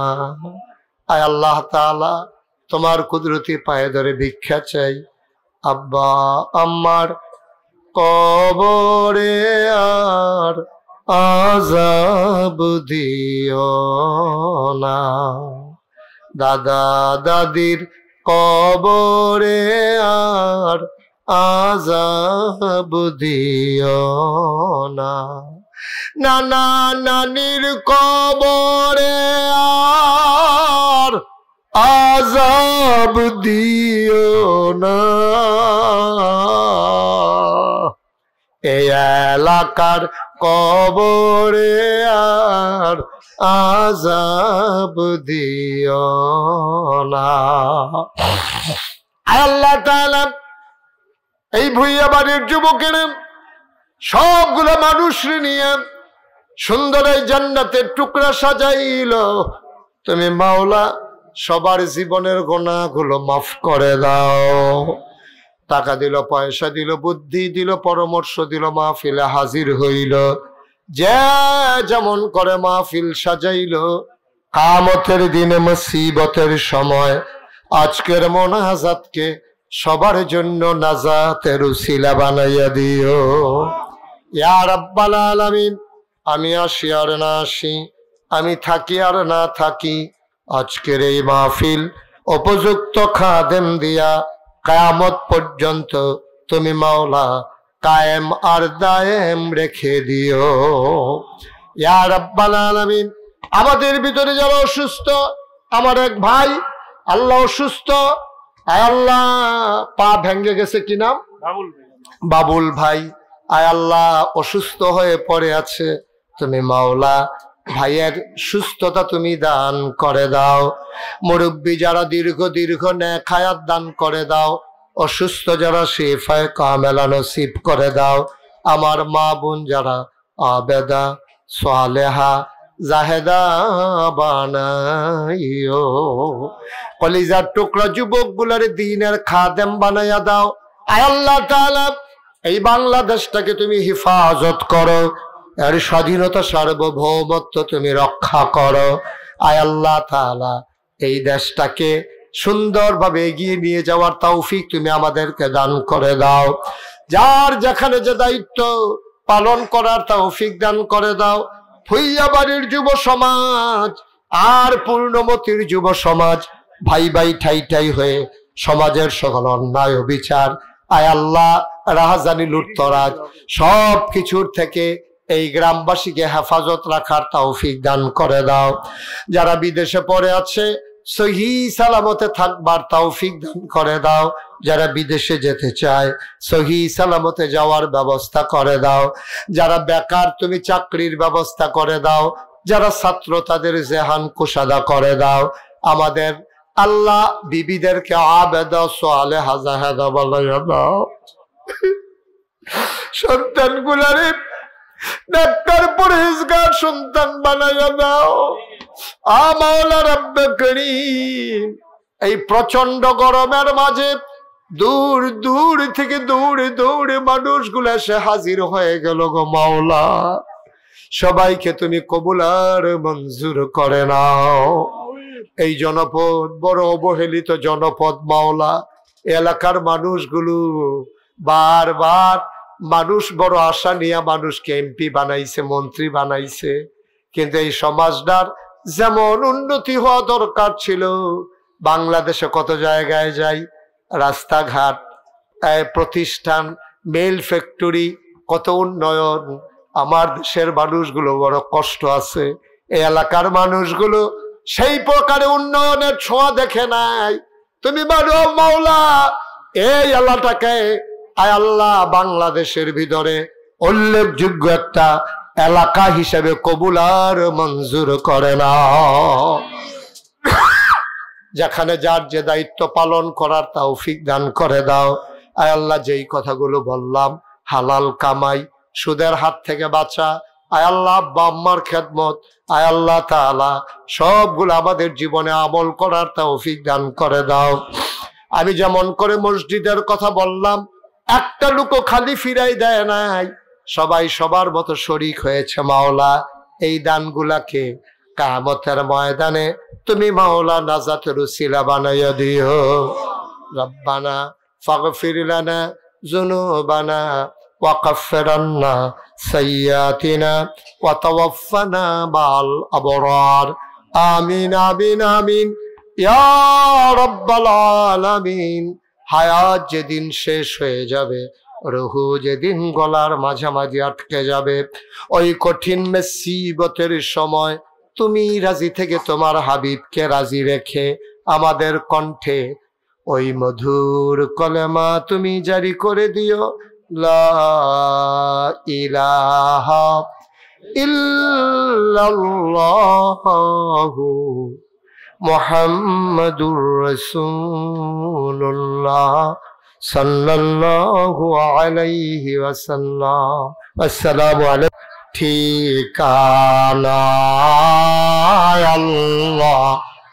আয় আল্লাহ তাআলা, তোমার কুদরতি পায়ে ধরে ভিক্ষা চাই, আব্বা আম্মার কবরে আর আযাব দিও না। দাদা দাদির কবরে আর আযাব দিও না। নানা নানির কবরে আর আযাব দিও না। এই এলাকার কবরে আর আযাব দিও না। আল্লাহ তাআলা এই ভুইয়া বাড়ির যুবকের সবগুলো মানুষ নিয়ে সুন্দর এই জান্নাতের টুকরা সাজাইল। তুমি মাওলা সবার জীবনের গুনাহগুলো মাফ করে দাও। টাকা দিল, পয়সা দিল, বুদ্ধি দিল, পরামর্শ দিল, মাহফিলে হাজির হইল, যে যেমন করে মাহফিল সাজাইল। কিয়ামতের দিনে মুসিবতের সময় আজকের মোনাজাতকে সবার জন্য নাজাতের উসিলা বানাইয়া দিও ইয়া রাব্বাল আলামিন। আমি আসি আর না আসি, আমি থাকি আর না থাকি, আজকের এই মাহফিল উপযুক্ত খাদেম দিয়া কিয়ামত পর্যন্ত তুমি মাওলা কায়েম আর দায়েম রেখে দিও ইয়া রাব্বাল আলামিন। আমাদের ভিতরে যারা অসুস্থ, আমার এক ভাই আল্লাহ অসুস্থ, আয় আল্লাহ পা ভেঙে গেছে, কি নাম? বাবুল ভাই। আয় আল্লাহ অসুস্থ হয়ে পড়ে আছে, তুমি মাওলা ভাইয়ের সুস্থতা তুমি দান করে দাও। মুরব্বী যারা দীর্ঘ নেক হায়াত দান করে দাও। অসুস্থ যারা শিফায়ে কামেলা নসিব করে দাও। আমার মা বোন যারা আবেদা সালেহা জাহেদা বানাইও। কলিজার টুকরা যুবক গুলার দ্বীনের খাদেম বানাইয়া দাও। আয় আল্লাহ তাআলা এই বাংলাদেশটাকে তুমি হেফাজত করো, এর স্বাধীনতা সার্বভৌমত্ব তুমি রক্ষা করো। আয় আল্লাহ তাআলা এই দেশটাকে সুন্দরভাবে এগিয়ে নিয়ে যাওয়ার তৌফিক তুমি আমাদেরকে দান করে দাও। যার যেখানে যে দায়িত্ব পালন করার তৌফিক দান করে দাও। ভুইয়া বাড়ির যুব সমাজ আর পূর্ণমতির যুব সমাজ ভাই ভাই ঠাই ঠাই হয়ে সমাজের সকল অন্যায় বিচার, আয় আল্লাহ রাহাজানি লুটতরাজ সব কিছুর থেকে এই গ্রামবাসীকে হেফাজত রাখার তৌফিক দান করে দাও। যারা বিদেশে পড়ে আছে সহি সালামতে থাকবার তৌফিক দান করে দাও। যারা বিদেশে যেতে চায় সহি সালামতে যাওয়ার ব্যবস্থা করে দাও। যারা বেকার তুমি চাকরির ব্যবস্থা করে দাও। যারা ছাত্র তাদের জেহান কুশাদা করে দাও। আমাদের আল্লাহ বিবিদেরকে আবেদা সালেহা জাহেদা বানাইয়া দাও। সন্তান গুলারে ডাক্তার পরহেজগার সন্তান বানাইয়া দাও। মাওলা রব্বে করিম এই প্রচন্ড গরমের মাঝে দূর দূর থেকে দৌড়ে দৌড়ে মানুষগুলো এসে হাজির হয়ে গেল গো মাওলা। সবাইকে তুমি কবুল আর মঞ্জুর করে নাও। এই জনপদ বড় অবহেলিত জনপদ মাওলা। এলাকার মানুষগুলো বারবার মানুষ বড় আশা নিয়ে মানুষকে এমপি বানাইছে, মন্ত্রী বানাইছে, কিন্তু এই সমাজটার যেমন উন্নতি হওয়া দরকার ছিল। বাংলাদেশে কত জায়গায় যাই, রাস্তাঘাট, প্রতিষ্ঠান, মেল ফ্যাক্টরি, কত উন্নয়ন। আমার দেশের মানুষগুলো বড় কষ্ট আছে। এই এলাকার মানুষগুলো সেই প্রকারে উন্নয়নের ছোঁয়া দেখে নাই। তুমি বলো মাওলা এই এলাকাটাকে আয় আল্লাহ বাংলাদেশের ভিতরে উল্লেখযোগ্য একটা এলাকা হিসেবে কবুল আর মঞ্জুর করে নাও। যেখানে যার যে দায়িত্ব পালন করার তৌফিক দান করে দাও। আয় আল্লাহ যেই কথাগুলো বললাম, হালাল কামাই, সুদের হাত থেকে বাঁচা, আয় আল্লাহ আব্বা আম্মার খেদমত, আয় আল্লাহ তাআলা সবগুলো আমাদের জীবনে আমল করার তৌফিক দান করে দাও। আমি যেমন করে মসজিদের কথা বললাম, একটা লোকও খালি ফিরাই দেয় নাই। সবাই সবার মতো শরীক হয়েছে মাওলা এই দানগুলাকে কিয়ামতের ময়দানে তুমি মাওলা নাজাতের উসিলা বানাইয়া দিও রব্বানা ফাগফির লানা যুনুবানা ওয়া কাফফির আন্না সাইয়্যাতিনা ওয়া তাওয়াফফানা মা'আল আবরার আমিন আমিন আমিন ইয়া রাব্বাল আলামিন হায়াত যেদিন শেষ হয়ে যাবে রুহু যেদিন গলার মাঝামাঝি আটকে যাবে ওই কঠিন মুসিবতের সময় তুমি রাজি থেকে তোমার হাবিবকে রাজি রেখে আমাদের কণ্ঠে ওই মধুর কলেমা তুমি জারি করে দিও লা ইলাহা ইল্লাল্লাহু মুহাম্মাদুর রাসূলুল্লাহ সাল্লাল্লাহু আলাইহি ওয়াসাল্লাম আসসালামু আলাইকুম ঠিকানা আল্লাহুম্মা